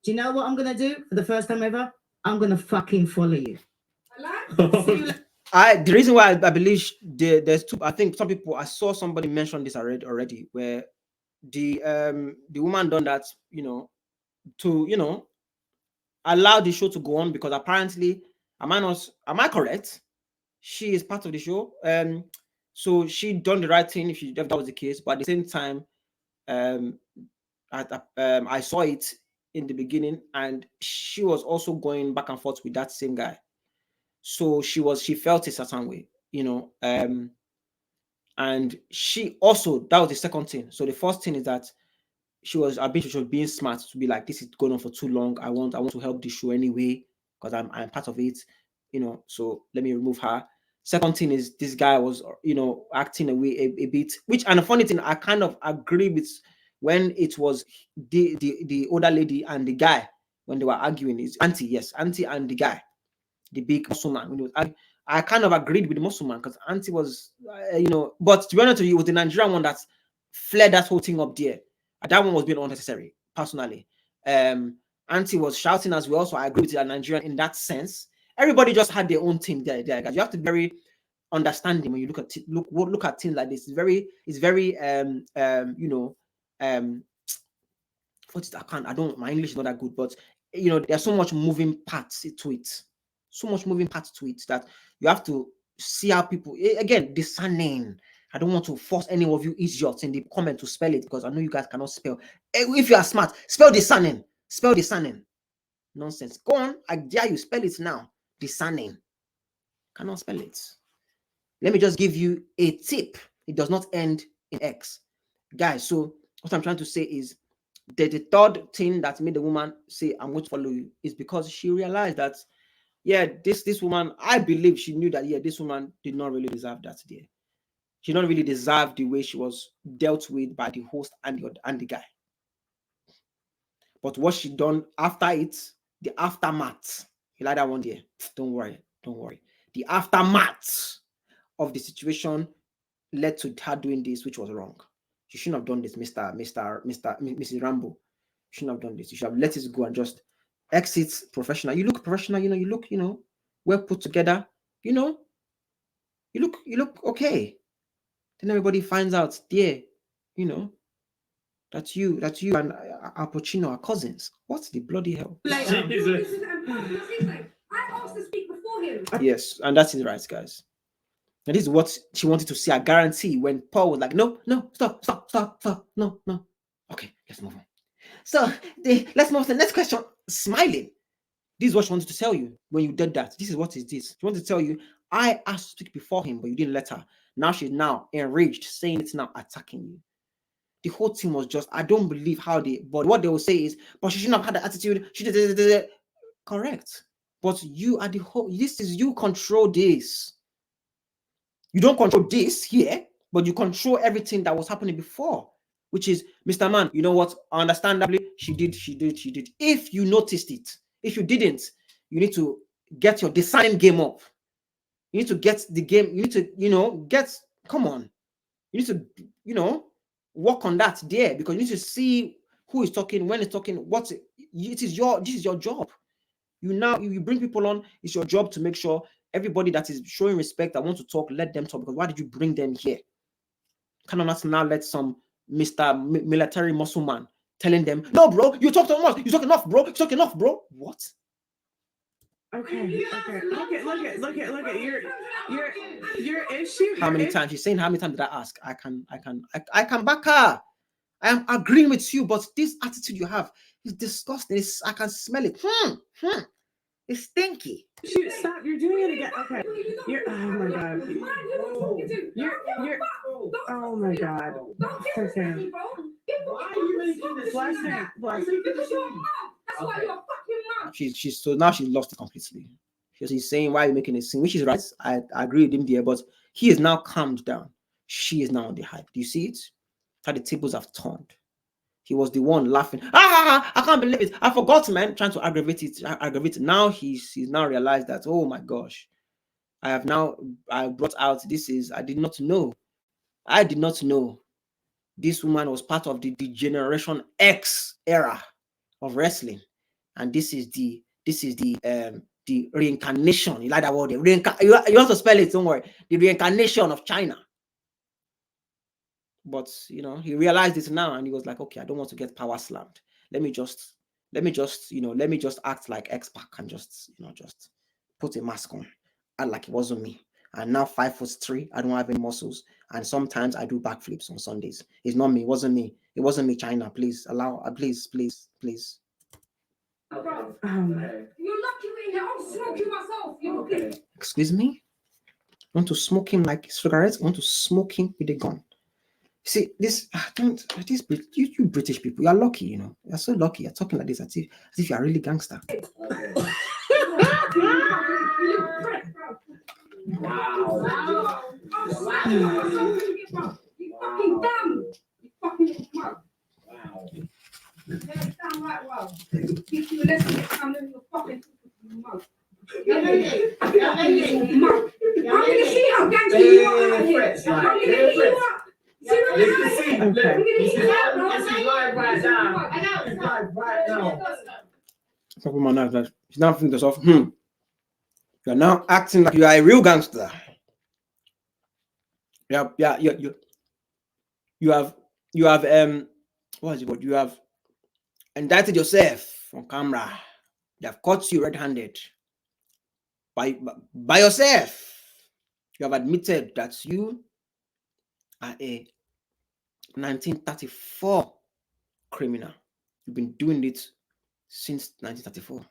Do you know what I'm gonna do for the first time ever? I'm gonna fucking follow you. The reason why I believe there's two. I think some people. I saw somebody mention this already, where the woman done that, to allow the show to go on, because apparently, am I correct? She is part of the show. So she done the right thing if that was the case. But at the same time, I saw it in the beginning, and she was also going back and forth with that same guy. So she felt a certain way, and she also, that was the second thing. So the first thing is that she was being smart to be like, this is going on for too long. I want to help the show anyway, because I'm part of it, so let me remove her. Second thing is, this guy was, acting a bit, which, and the funny thing, I kind of agree with when it was the older lady and the guy, when they were arguing, is auntie and the guy, the big muscle man. When it was, I kind of agreed with the muscle man, because auntie was, but to be honest with you, it was the Nigerian one that flared that whole thing up there. That one was being unnecessary, personally. Auntie was shouting as well, so I agree with the Nigerian in that sense. Everybody just had their own thing there, guys. You have to be very understanding when you look at things like this. It's very my English is not that good, but there's so much moving parts to it. So much moving parts to it that you have to see how people, again, discerning. I don't want to force any of you idiots in the comment to spell it, because I know you guys cannot spell. If you are smart, spell discerning. Spell discerning. Nonsense. Go on. I dare you, spell it now. Discerning. Cannot spell it. Let me just give you a tip. It does not end in X. Guys, so what I'm trying to say is that the third thing that made the woman say, I'm going to follow you, is because she realized that, yeah, this woman, I believe she knew that, yeah, this woman did not really deserve that day. She did not really deserve the way she was dealt with by the host and the guy. But what she done after it, the aftermath, you like that one there? Don't worry. The aftermath of the situation led to her doing this, which was wrong. She shouldn't have done this, Mrs. Rambo. You shouldn't have done this. You should have let it go and just exit professional. You look professional, you look, well put together, you look okay. Then everybody finds out there, that you and Al Pacino are cousins. What's the bloody hell? Jesus. I asked to speak before him. Yes, and that's it, right, guys. And this is what she wanted to see. I guarantee when Paul was like, no, stop, no. Okay, let's move on. So let's move on to the next question. Smiling. This is what she wanted to tell you when you did that. This is what is this. She wanted to tell you, I asked to speak before him, but you didn't let her. Now she's now enraged, saying it's now attacking you. The whole team was just, I don't believe but what they will say is, but she shouldn't have had the attitude. She did. Correct. But you are the whole, this is, you control this. You don't control this here, but you control everything that was happening before, which is, Mr. Man, you know what? Understandably, she did. If you noticed it, if you didn't, you need to get your design game up. You need to get the game, you need to, come on. You need to, work on that there, because you need to see who is talking, when it's talking, this is your job. You bring people on, it's your job to make sure everybody that is showing respect, that wants to talk, let them talk, because why did you bring them here? Cannot now let some Mr. Military muscle man, telling them, "No, bro, you talk too much. You talk enough, bro. You talk enough, bro." What? Okay. Look at your issue. How many times? She's saying, "How many times did I ask?" I can back her. I am agreeing with you, but this attitude you have is disgusting. I can smell it. It's stinky. Shoot, stop! You're doing it again. Okay. Oh my god. You're. Oh my god. Okay. Why are you making this? Blessing. Because you're a mom. That's why you're a fucking mom. She's so now she's lost it completely. He's saying, "Why are you making a scene?" Which is right. I agree with him there, but he is now calmed down. She is now on the hype. Do you see it? How the tables have turned. He was the one laughing. I can't believe it. I forgot, man. Trying to aggravate it. Now he's now realized that, oh my gosh, I brought out I did not know. I did not know this woman was part of the Generation X era of wrestling. And this is the reincarnation. You like that word? You have to spell it, don't worry. The reincarnation of China. But he realized it now, and he was like, "Okay, I don't want to get power slammed. Let me just act like X-Pac and just put a mask on, act like it wasn't me. And now 5'3", I don't have any muscles, and sometimes I do backflips on Sundays. It's not me. It wasn't me. It wasn't me. China, please please. Bro, you're lucky we in here. I'm smoking myself. You Excuse me? You want to smoke him like cigarettes? You want to smoke him with a gun? See, you British people, you're lucky, You're so lucky. You're talking like this as if you're really gangster. Wow. You fucking dumb. You fucking mug. Wow. Yeah, damn right, wow. Teach you a lesson next time, then you're fucking mug. Mug. I'm gonna see how gangster you are out here. I'm gonna get you up. This is live right now. It's live right now. Stop with my knife, guys. She's now thinking to herself, you're now acting like you are a real gangster. Yeah. You have what is it called? You have indicted yourself on camera. They have caught you red-handed by yourself. You have admitted that you are a 1934 criminal. You've been doing it since 1934.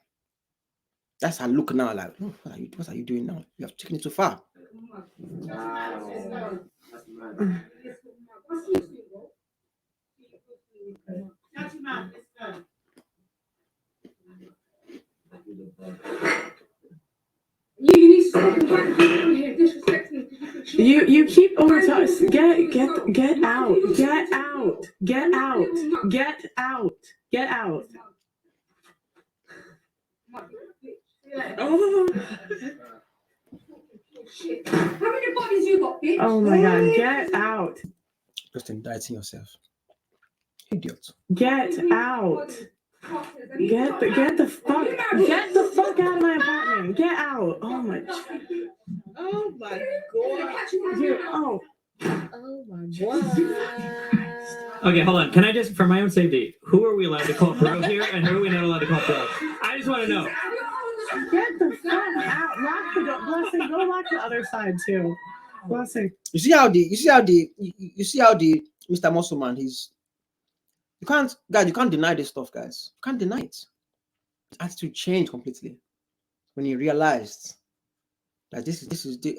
That's her look now. Like, what are you doing now? You have taken it too far. You keep over talking. Get out. Oh. How many bodies you got, bitch? Oh my god, get out. Just indicting yourself. Idiot. Get out. Get the fuck out of my apartment. Get out. Oh my god. Dude, oh my god. Okay, hold on. Can I just, for my own safety, who are we allowed to call bro here, and who are we not allowed to call bro? I just want to know. Get the fuck out. Lock the door. Blessing, go lock the other side too. Blessing. You see how the Mr. Muscleman, you can't deny this stuff, guys. You can't deny it. His attitude changed completely when he realized that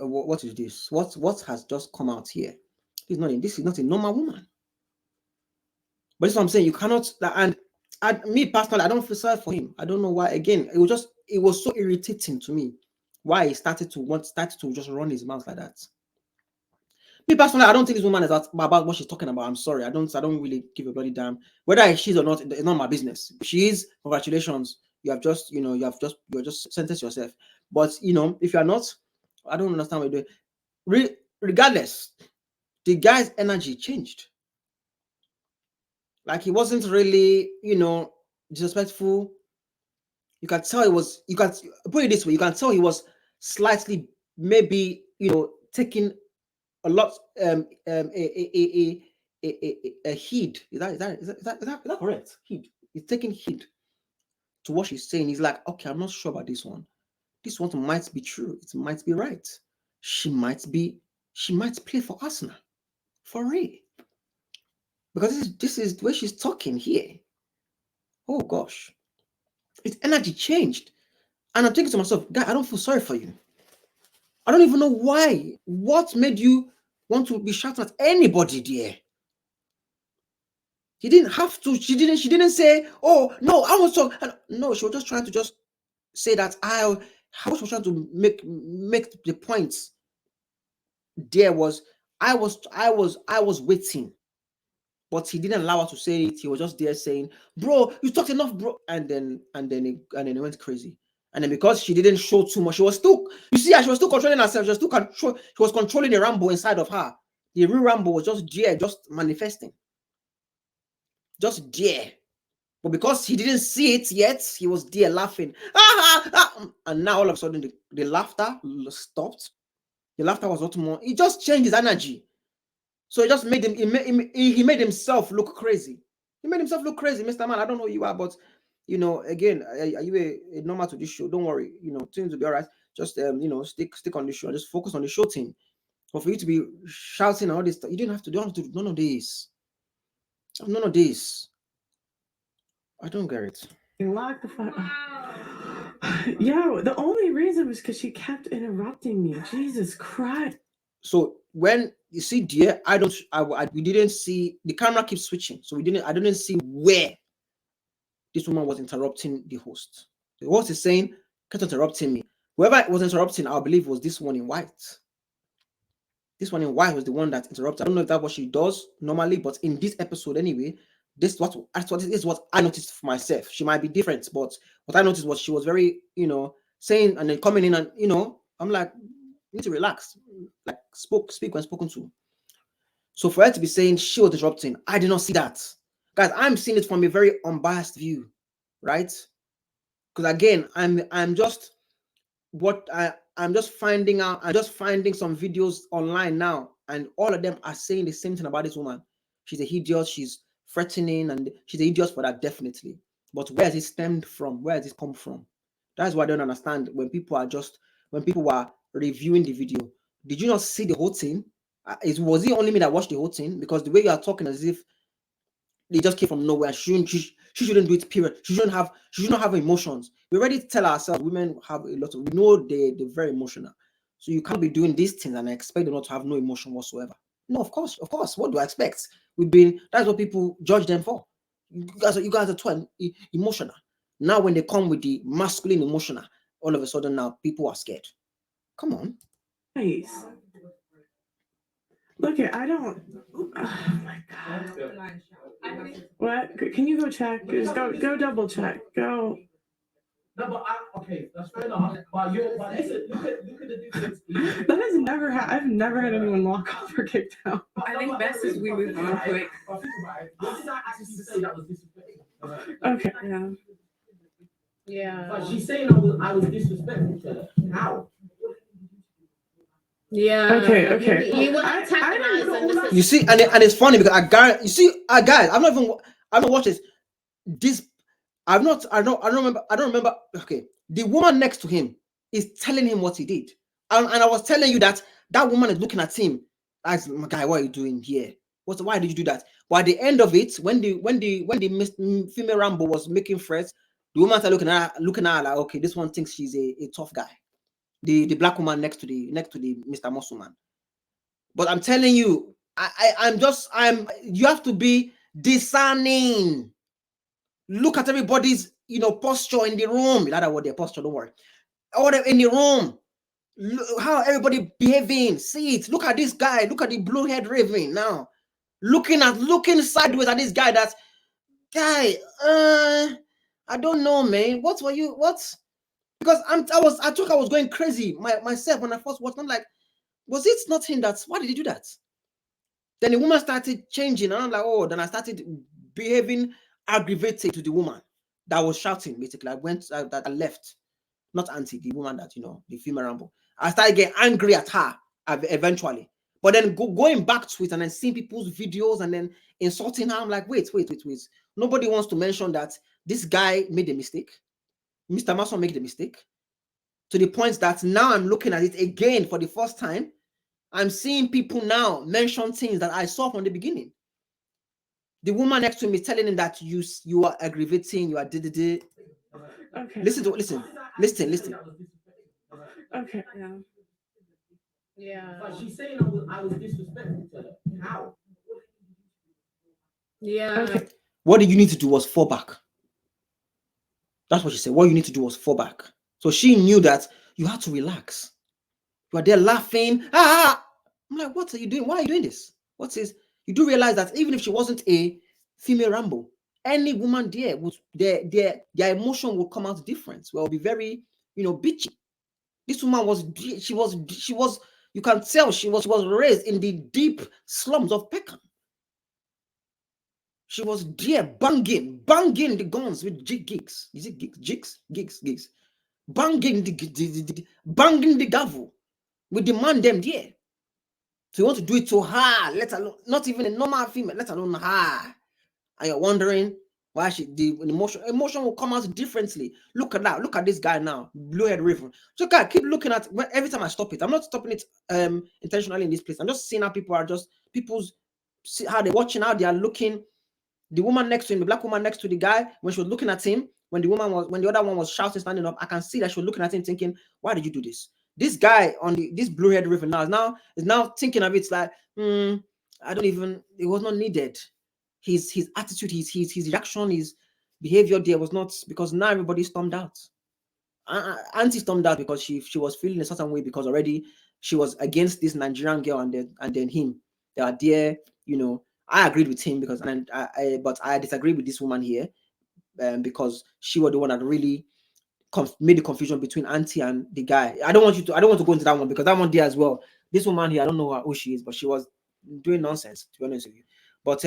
what is this? What has just come out here? This is not a normal woman. But this is what I'm saying. You cannot, and me personally, I don't feel sorry for him. I don't know why. Again, it was so irritating to me why he started to just run his mouth like that. Me personally, I don't think this woman is about what she's talking about. I'm sorry. I don't really give a bloody damn whether she's or not. It's not my business. If she is, congratulations. You're just sentenced yourself. But if you're not, I don't understand what you're doing. Regardless, the guy's energy changed. Like he wasn't really, disrespectful. You can tell you can put it this way, you can tell he was slightly maybe, taking a lot a a heed. Is that correct? Heed. He's taking heed to what she's saying. He's like, okay, I'm not sure about this one. This one might be true. It might be right. She might play for Arsenal. For real. Because this is the way she's talking here. Oh gosh. Its energy changed. And I'm thinking to myself, guy, I don't feel sorry for you. I don't even know why. What made you want to be shouting at anybody there? He didn't have to. She didn't say, oh no, I was talking. No, she was just trying to just say that how she was trying to make the points. There was I was waiting, but he didn't allow her to say it. He was just there saying, bro, you talked enough, bro. And then it went crazy. And then because she didn't show too much, she was still, you see, she was still controlling herself. She was controlling the Rambo inside of her. The real Rambo was just there, just manifesting. Just there. But because he didn't see it yet, he was there laughing. And now all of a sudden the laughter stopped. The laughter was not more. It just changed his energy. So it just made him, he made himself look crazy. He made himself look crazy, Mr. Man. I don't know who you are, but you know, again, are you a normal to this show? Don't worry, you know, things will be all right. Just you know, stick on the show. Just focus on the show thing. But for you to be shouting and all this stuff, you don't have to do none of this. None of this. I don't get it. Lock the fuck up. Yo, the only reason was because she kept interrupting me. Jesus Christ. So when you see, dear, we didn't see, the camera keeps switching. So I didn't see where this woman was interrupting the host. The host is saying, kept interrupting me. Whoever was interrupting, I believe was this one in white. This one in white was the one that interrupted. I don't know if that's what she does normally, but in this episode anyway, this is what I noticed for myself. She might be different, but what I noticed was she was very, you know, saying and then coming in and, you know, I'm like, you need to relax. Like speak when spoken to. So for her to be saying she was disrupting, I did not see that. Guys, I'm seeing it from a very unbiased view, right? Because again, I'm just finding some videos online now, and all of them are saying the same thing about this woman. She's a idiot, she's threatening, and she's an idiot for that, definitely. But where has it stemmed from? Where has it come from? That's what I don't understand. When people were reviewing the video, did you not see the whole thing? Was it only me that watched the whole thing? Because the way you are talking as if they just came from nowhere. She shouldn't do it, period. She shouldn't have emotions. We already tell ourselves women have a lot of, we know they're very emotional. So you can't be doing these things and expect them not to have no emotion whatsoever. No, of course. What do I expect? That's what people judge them for. You guys are too emotional. Now when they come with the masculine emotional, all of a sudden now people are scared. Come on. Nice. Look at, I don't. Oh my God. What? Can you go check? Just go double check. Go. No, but okay, that's fair enough. But look at the difference. That has never I've never had anyone walk off or kicked out. I think best is we move on quick. But think about it. What did I actually say that was disrespectful? Okay. Yeah. Yeah. But she's saying I was disrespectful to her. How? Yeah. Okay. You will antagonize and You see, and it's funny because guys, I've not watched this. I don't remember. Okay, the woman next to him is telling him what he did, and I was telling you that woman is looking at him as, my guy, what are you doing here? Why did you do that? But at the end of it, when the female Rambo was making threats, the woman started looking at her like, okay, this one thinks she's a tough guy. The black woman next to the Mr. Muscle Man. But I'm telling you, you have to be discerning. Look at everybody's, posture in the room. That's what their posture, don't worry. Or in the room. Look how everybody behaving. See it. Look at this guy. Look at the blue head raven now. Looking sideways at this guy. That guy. I don't know, man. What? Because I thought I was going crazy myself when I first watched. I'm like, was it not him? Why did he do that? Then the woman started changing, and I'm like, oh. Then I started behaving aggravated to the woman that was shouting. Basically, I left, not Auntie, the woman that the female Rambo. I started getting angry at her eventually, But then going back to it and then seeing people's videos and then insulting her, I'm like, wait. Nobody wants to mention that this guy made a mistake. Mr. Mason made a mistake. To the point that now I'm looking at it again for the first time. I'm seeing people now mention things that I saw from the beginning. The woman next to me is telling him that you are aggravating, you are Okay. Listen. Okay. Yeah. But she's saying I was disrespectful to her. How? Yeah. Okay. What you need to do was fall back. That's what she said. What you need to do was fall back. So she knew that you had to relax. You are there laughing. I'm like, what are you doing? Why are you doing this? What's this? You do realize that even if she wasn't a female Rambo, any woman there would their emotion will come out different. Will be very, bitchy. This woman was you can tell she was raised in the deep slums of Peckham. She was there banging the guns with gigs. Is it gigs? Gigs. Banging banging the gavel with the man them there. So you want to do it to her, let alone not even a normal female, let alone her. And you're wondering why the emotion will come out differently. Look at that. Look at this guy now, Bluehead River. So guy, keep looking at every time I stop it. I'm not stopping it intentionally in this place. I'm just seeing how how they're watching, how they are looking. The woman next to him, the black woman next to the guy, when she was looking at him, when the other one was shouting, standing up, I can see that she was looking at him thinking, why did you do this? This guy on this Bluehead River is now thinking of it like, it was not needed. His attitude, his reaction, his behavior there was not, because now everybody stormed out. Auntie stormed out because she was feeling a certain way because already she was against this Nigerian girl and then him. They are there, I agreed with him because but I disagreed with this woman here, because she was the one that really made the confusion between auntie and the guy. I don't want to go into that one because that one there as well. This woman here, I don't know who she is, but she was doing nonsense, to be honest with you. But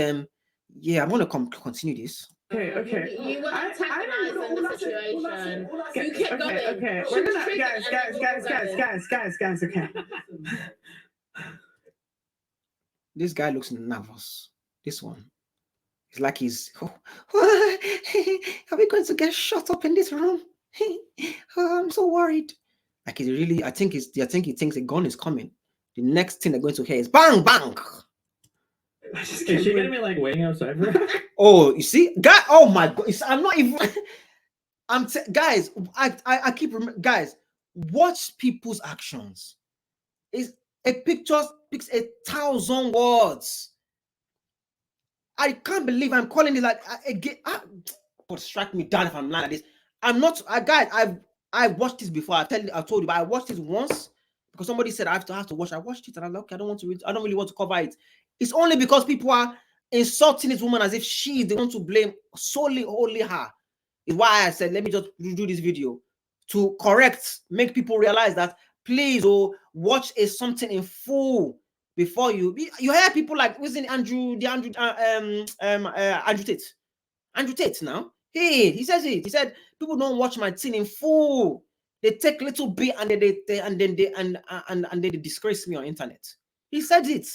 yeah, I'm gonna continue this. Okay. You were antagonizing the situation. You kept going. Okay. She We're was gonna triggered. guys. Okay. This guy looks nervous. This one. It's like he's are we going to get shut up in this room? I'm so worried. Like he's really, I think he thinks a gun is coming. The next thing they're going to hear is bang bang. Is she gonna be like waiting outside for her? Oh, you see, guy. Oh my god, I'm not even. Guys. I keep guys. Watch people's actions. Is a picture speaks 1,000 words. I can't believe I'm calling this like again. God strike me down if I'm lying like this. I'm not. Guys, I've watched this before. I told you, but I watched it once because somebody said I have to watch. I watched it and I'm like, okay, I don't really want to cover it. It's only because people are insulting this woman as if she is the one to blame, only her. Is why I said let me just do this video to make people realize that please watch something in full before you hear people like Andrew Tate. Andrew Tate now. Hey, he says it. He said people don't watch my thing in full. They take little bit and then they disgrace me on internet. He said it.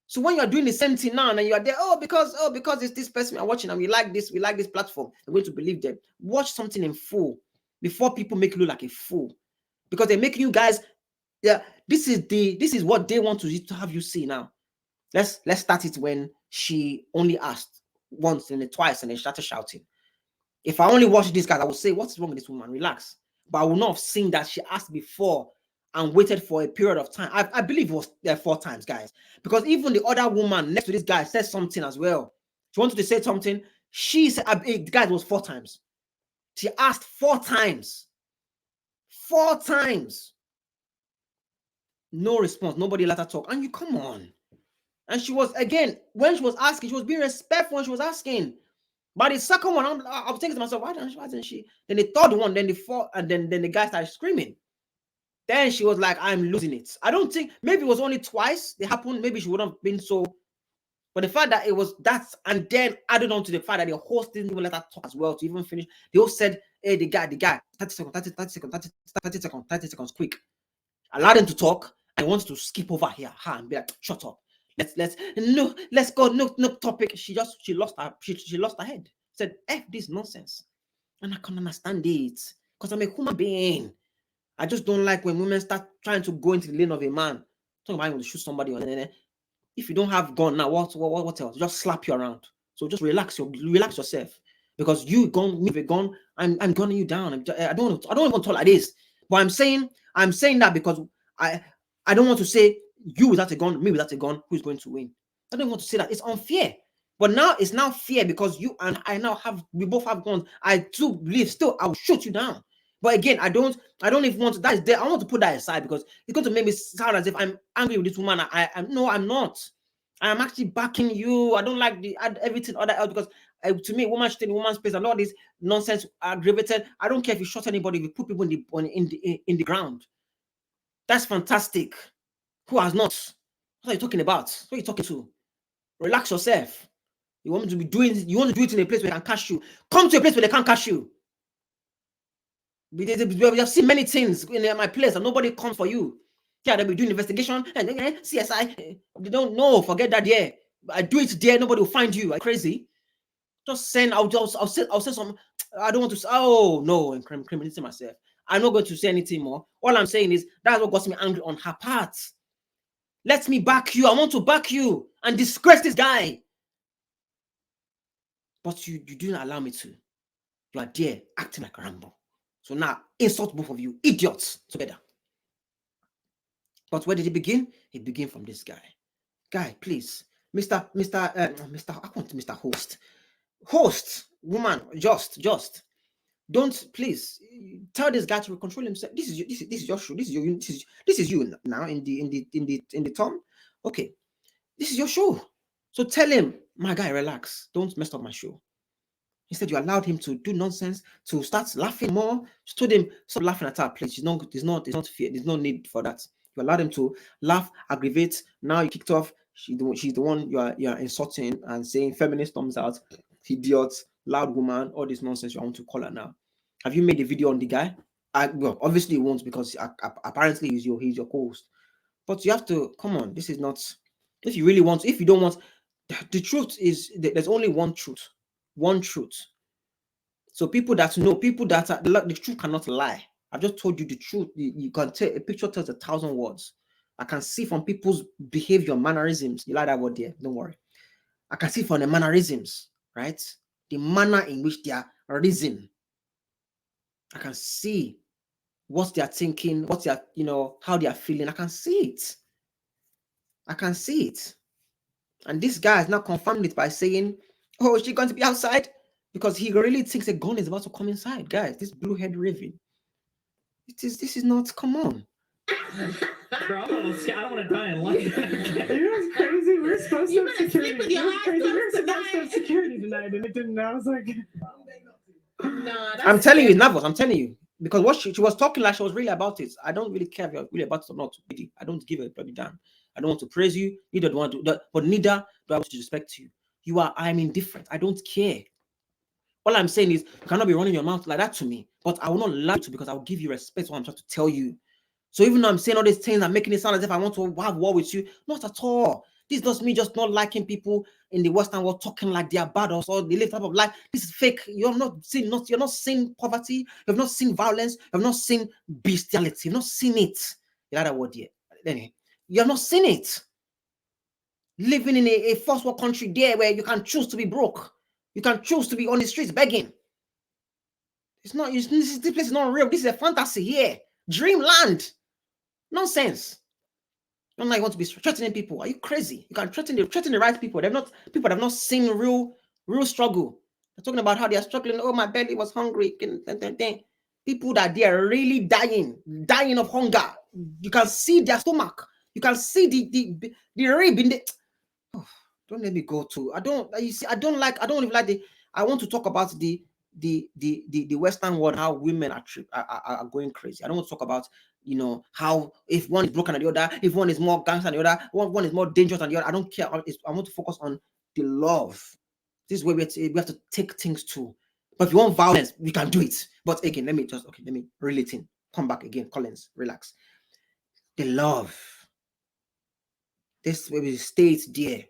So when you're doing the same thing now and you are there, because it's this person we're watching and we like this platform, I'm going to believe them. Watch something in full before people make you look like a fool. Because they're making you guys, this is what they want to have you see now. Let's start it when she only asked once and then twice and then started shouting. If I only watched this guy, I would say, what's wrong with this woman? Relax. But I would not have seen that she asked before and waited for a period of time. I believe it was there 4 times, guys. Because even the other woman next to this guy said something as well. She wanted to say something. She said, the guy was 4 times. She asked 4 times. 4 times. No response. Nobody let her talk. And you come on. And she was, again, when she was asking, she was being respectful when she was asking. But the second one, I was thinking to myself, why didn't she? Then the third one, then the fourth, and then the guy started screaming. Then she was like, I'm losing it. I don't think, maybe it was only twice they happened. Maybe she wouldn't have been so. But the fact that it was that, and then added on to the fact that the host didn't even let her talk as well to even finish. They all said, hey, the guy, 30 seconds, quick. Allowed him to talk. I want to skip over here and be like, shut up. Let's go. No topic. She lost her head. Said, F this nonsense. And I can understand it. Because I'm a human being. I just don't like when women start trying to go into the lane of a man. Talking about want to shoot somebody. If you don't have gun now, what else? Just slap you around. So just relax yourself. Because you gun with a gun, I'm gunning you down. I don't want to talk like this. But I'm saying that because I don't want to say you without a gun, me without a gun, who's going to win. I don't want to say that. It's unfair. But now it's now fair because you and I we both have guns. I do believe still I will shoot you down. But again, I don't even want to, that is there. I want to put that aside because it's going to make me sound as if I'm angry with this woman. No, I'm not. I'm actually backing you. I don't like everything other else because to me, woman should in woman's place and all this nonsense aggravated. I don't care if you shot anybody, if you put people in the ground. That's fantastic. Who has not? What are you talking about? What are you talking to? Relax yourself. You want me to be doing? You want to do it in a place where they can catch you? Come to a place where they can't catch you. We have seen many things in my place and nobody comes for you. Yeah, they'll be doing investigation and CSI. They don't know. Forget that. Yeah, I do it there. Nobody will find you. Are you crazy? Just send. I'll say some. I don't want to. Oh no, incriminating myself. I'm not going to say anything more. All I'm saying is that's what got me angry on her part. Let me back you. I want to back you and disgrace this guy. But you didn't allow me to. You are there acting like a Rambo. So now insult both of you, idiots, together. But where did it begin? It began from this guy. Guy, please, Mr. Host, woman, just. Don't please tell this guy to control himself. This is your show. This is you now in the term. Okay, this is your show. So tell him, my guy, relax. Don't mess up my show. Instead, you allowed him to do nonsense, to start laughing more. Just told him, stop laughing at her, please. It's not fear. There's no need for that. You allowed him to laugh, aggravate. Now you kicked off. She's the one you are insulting and saying feminist thumbs out, idiot, loud woman, all this nonsense you want to call her now. Have you made a video on the guy? Well, obviously you won't because apparently he's your co-host. But you have to come on. This is not. If you really want, if you don't want, the truth is there's only one truth. One truth. So people that know, the truth cannot lie. I've just told you the truth. You can tell a picture tells 1,000 words. I can see from people's behavior, mannerisms. You like that word there? Don't worry. I can see from the mannerisms, right? The manner in which they are reasoning. I can see what they are thinking, what they are, how they are feeling. I can see it. And this guy has now confirmed it by saying, oh, is she going to be outside? Because he really thinks a gun is about to come inside. Guys, this blue head raving. This is not, come on. Bro, I don't want to die in life. It was crazy. We were supposed to have security. We were supposed to have security tonight, and it didn't. I was like, I'm telling you, Navos, I'm telling you. Because what she was talking like she was really about it. I don't really care if you're really about it or not. I don't give a bloody damn. I don't want to praise you. Neither do I want to, but neither do I want to disrespect you. I'm indifferent. I don't care. All I'm saying is you cannot be running your mouth like that to me. But I will not lie to you because I will give you respect what I'm trying to tell you. So even though I'm saying all these things and making it sound as if I want to have war with you, not at all. This does me just not liking people in the Western world talking like they are bad or they live type of life. This is fake. You're not seeing poverty. You've not seen violence. You've not seen bestiality. You've not seen it. You know that word here. Anyway, you have not seen it. Living in a first world country there where you can choose to be broke. You can choose to be on the streets begging. This place is not real. This is a fantasy here. Dreamland. Nonsense. Not like you want to be threatening people. Are you crazy? You can threaten the right people. People that have not seen real struggle. They're talking about how they are struggling. Oh, my belly was hungry. People that they are really dying of hunger. You can see their stomach. You can see the rib in the. Oh, don't let me go to. I don't even like I want to talk about the Western world, how women are going crazy. I don't want to talk about how if one is broken than the other, if one is more gangster than the other, one is more dangerous than the other. I don't care. I want to focus on the love. This is where we have to take things to. But if you want violence, we can do it. But again, let me reel it in. Come back again, Collins. Relax. The love. This will be state there,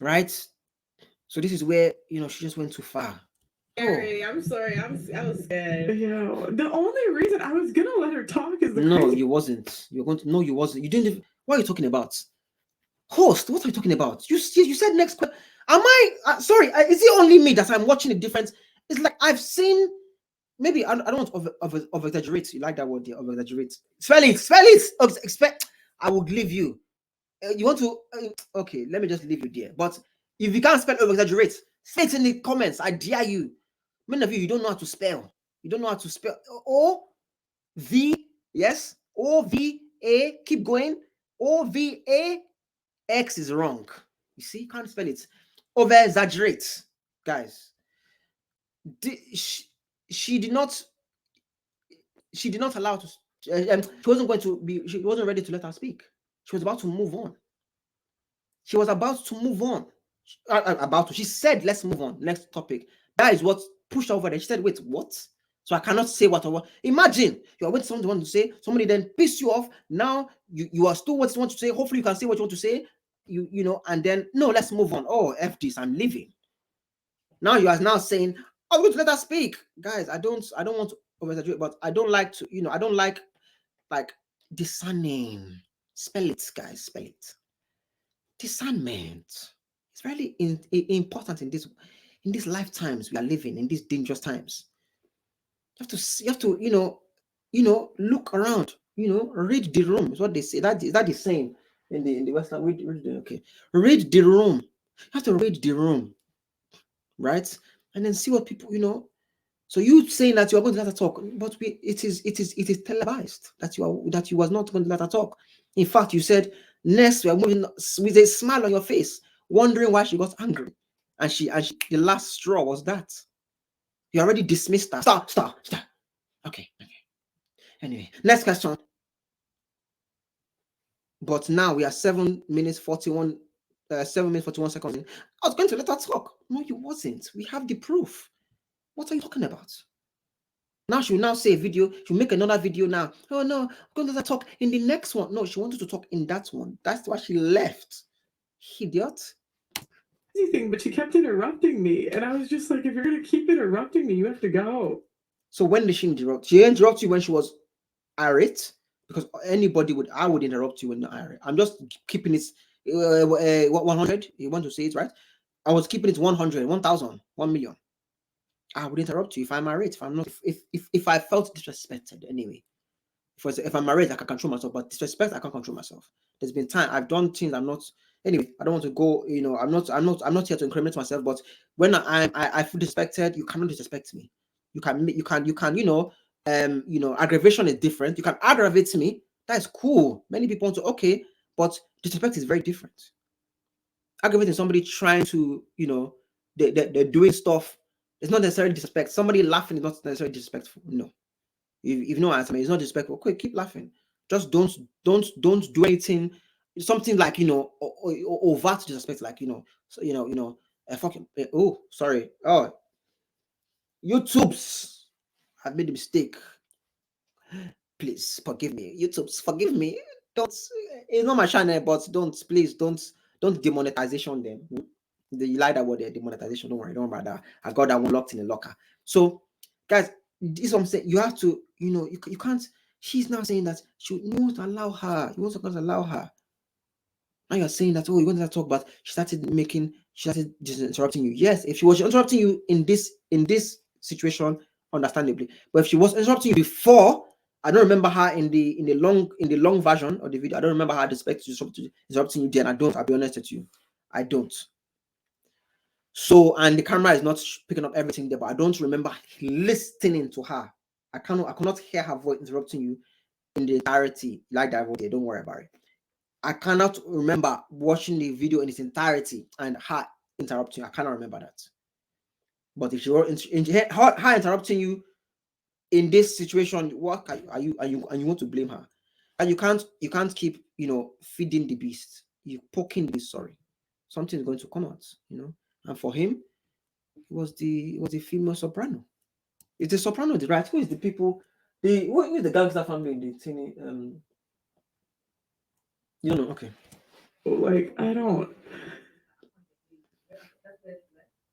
right? So this is where she just went too far. Sorry, I'm sorry. I was scared. Yo, the only reason I was gonna let her talk is the No, crazy. you wasn't. You're going to no, you wasn't. You didn't. What are you talking about? Host, what are you talking about? You said next question. Am I sorry? Is it only me that I'm watching a difference? It's like I've seen. Maybe I don't want to over exaggerate. You like that word? Over exaggerate. Spell it. Expect. I will leave you. You want to? Okay, let me just leave you there. But if you can't spell over exaggerate, say it in the comments. I dare you. Many of you don't know how to spell. You don't know how to spell. O V yes. O V A. Keep going. O V A X is wrong. You see, you can't spell it. Over exaggerate, guys. She did not allow to. She wasn't going to be. She wasn't ready to let her speak. She was about to move on. She was about to move on. She said, "Let's move on. Next topic." That is what pushed her over there. She said, "Wait, what?" So I cannot say what I want. Imagine you are waiting for someone to say. Somebody then piss you off. Now you are still what you want to say. Hopefully you can say what you want to say. And then no, let's move on. Oh, F this, I'm leaving. Now you are now saying, "I'm going to let her speak." Guys, I don't want to over-exaggerate, but I don't like to, I don't like discerning. Spell it, guys, spell it. Discernment. It's really important in these lifetimes we are living, in these dangerous times. You have to look around, read the room. Is what they say. That is saying in the Western. Read the room. You have to read the room, right? And then see what people, So you saying that you are going to let her talk, but it is televised that you was not going to let her talk. In fact, you said next we are moving with a smile on your face, wondering why she got angry, and the last straw was that you already dismissed her. Stop. Okay. Anyway, next question. But now we are 7 minutes 41 seconds in. I was going to let her talk. No, you wasn't. We have the proof. What are you talking about? Now she will now say a video. She'll make another video now. Oh no, I'm going to let her talk in the next one. No, she wanted to talk in that one. That's why she left. Idiot. Thing, but she kept interrupting me, and I was just like, if you're gonna keep interrupting me, you have to go. So when did she interrupt? She interrupted you when she was irate, because I would interrupt you when you're irate. I'm just keeping it 100. You want to say it, right? I was keeping it 100, 1,000, 1 million. I would interrupt you if I'm irate. If I'm not, if I felt disrespected anyway. If I'm irate, I can control myself, but disrespect, I can't control myself. There's been time I've done things I'm not. Anyway, I don't want to go. I'm not here to incriminate myself. But when I feel disrespected, you cannot disrespect me. You can. Aggravation is different. You can aggravate me. That is cool. Many people want to. Okay, but disrespect is very different. Aggravating somebody trying to, they're doing stuff. It's not necessarily disrespect. Somebody laughing is not necessarily disrespectful. No. If you know what I mean, it's not disrespectful. Okay, keep laughing. Just don't do anything. Something like overt disrespect, like fucking. Oh, sorry. Oh, YouTube's. I've made a mistake. Please forgive me. YouTube's, forgive me. Don't. It's not my channel, but please don't demonetization them. You like that word there, demonetization. Don't worry about that. I got that one locked in a locker. So, guys, this is what I'm saying. You have to, you can't. She's now saying that you won't allow her. You won't allow her. Now you're saying that, you want to talk, but she started interrupting you. Yes, if she was interrupting you in this situation, understandably. But if she was interrupting you before, I don't remember her in the long version of the video. I don't remember her interrupting you then. I'll be honest with you. I don't. So, and the camera is not picking up everything there, but I don't remember listening to her. I cannot hear her voice interrupting you in the entirety like that. Okay, don't worry about it. I cannot remember watching the video in its entirety and her interrupting. I cannot remember that. But if she were her interrupting you in this situation, what are you want to blame her? And you can't keep feeding the beast. You poking the beast. Sorry, something is going to come out. And for him, it was the female soprano. Is the soprano the right? Who is the people? Who is the gangster family in the teeny? You don't know. Okay. Like, I don't.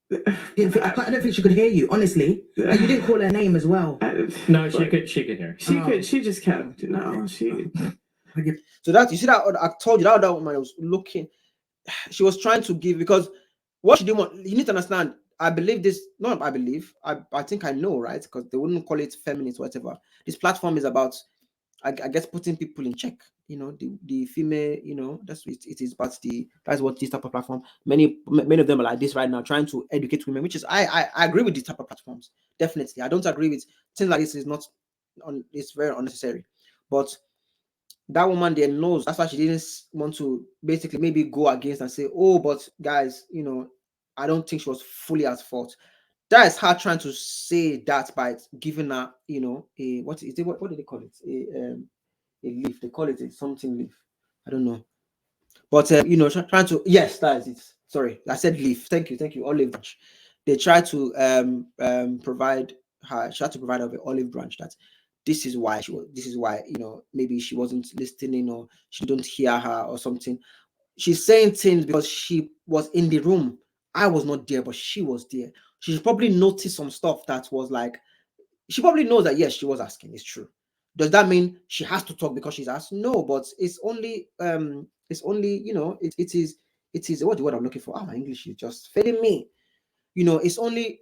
I don't think she could hear you, honestly. And you didn't call her name as well. No, she could hear. She just kept, she. So that, you see that, I told you that woman was looking, she was trying to give, because what she didn't want, you need to understand, I believe this, not I believe, I think I know, right? Because they wouldn't call it feminist or whatever. This platform is about, I guess, putting people in check, the female, that's what it is, but that's what this type of platform, many of them are like this right now, trying to educate women, which is, I agree with this type of platforms, definitely. I don't agree with things like this, is not, it's very unnecessary. But that woman there knows, that's why she didn't want to basically maybe go against and say, oh, but guys, I don't think she was fully at fault. That is her trying to say that by giving her, a, what is it? What do they call it? A leaf. They call it a something leaf. I don't know. But trying to, yes, that is it. Sorry, I said leaf. Thank you. Olive branch. They try to provide her. She had to provide her with olive branch. That this is why maybe she wasn't listening, or she don't hear her or something. She's saying things because she was in the room. I was not there, but she was there. She probably noticed some stuff that was like, she probably knows that, yes, she was asking. It's true. Does that mean she has to talk because she's asked? No, but it's only it is what the word I'm looking for. Oh, my English is just failing me. It's only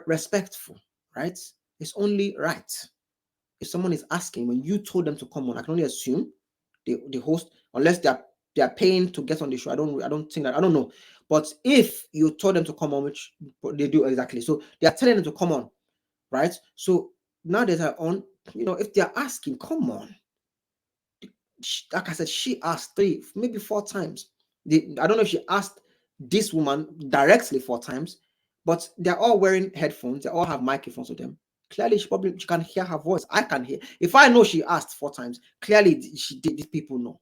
respectful, right? It's only right. If someone is asking, when you told them to come on, I can only assume the host, unless they are paying to get on the show. I don't think that, I don't know. But if you told them to come on, which they do exactly, so they are telling them to come on, right? So now that they're on, if they're asking, come on. Like I said, she asked 3, maybe 4 times. I don't know if she asked this woman directly 4 times, but they're all wearing headphones. They all have microphones with them. Clearly, she can hear her voice. I can hear. If I know she asked 4 times, clearly she did. These people know.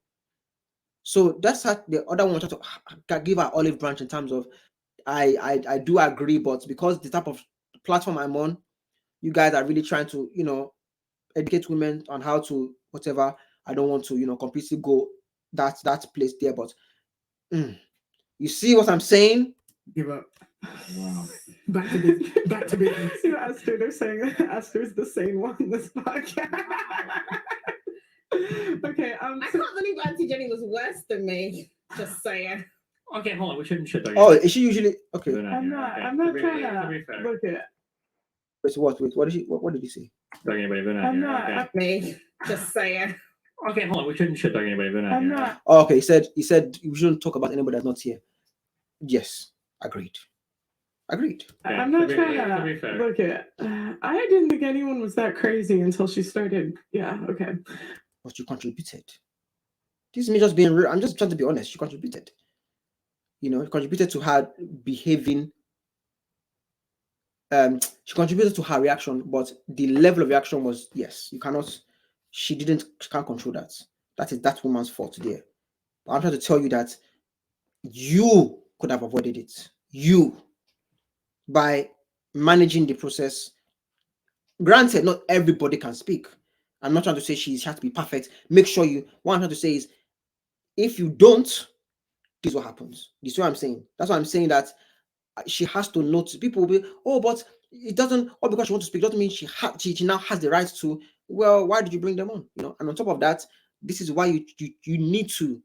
So that's how the other one tried to give her olive branch in terms of, I do agree, but because the type of platform I'm on, you guys are really trying to educate women on how to whatever. I don't want to completely go that place there, but you see what I'm saying? Give up. Wow. Back to business. Esther, they're saying Esther's the sane one in this podcast. Okay. I can't believe Auntie Jenny was worse than me. Just saying. Okay, hold on. We shouldn't. Oh, is she usually okay? I'm not trying to look at. Wait, what did she? What did you say? I'm not. Me. Just saying. Okay, hold on. We shouldn't shit talk anybody. I'm not. Oh, okay, he said we shouldn't talk about anybody that's not here. Yes, agreed. I'm not trying to look at. I didn't think anyone was that crazy until she started. Yeah. Okay. But you contributed. This is me just being real. I'm just trying to be honest. She contributed. You contributed to her behaving. She contributed to her reaction, but the level of reaction was, yes, you cannot. She can't control that. That is that woman's fault there. But I'm trying to tell you that you could have avoided it. You, by managing the process. Granted, not everybody can speak. I'm not trying to say she has to be perfect. Make sure what I'm trying to say is, if you don't, this is what happens. This is what I'm saying. That's why I'm saying that she has to notice. People will be, oh, but it doesn't, or because she wants to speak, doesn't mean she now has the right to, well, why did you bring them on? And on top of that, this is why you need to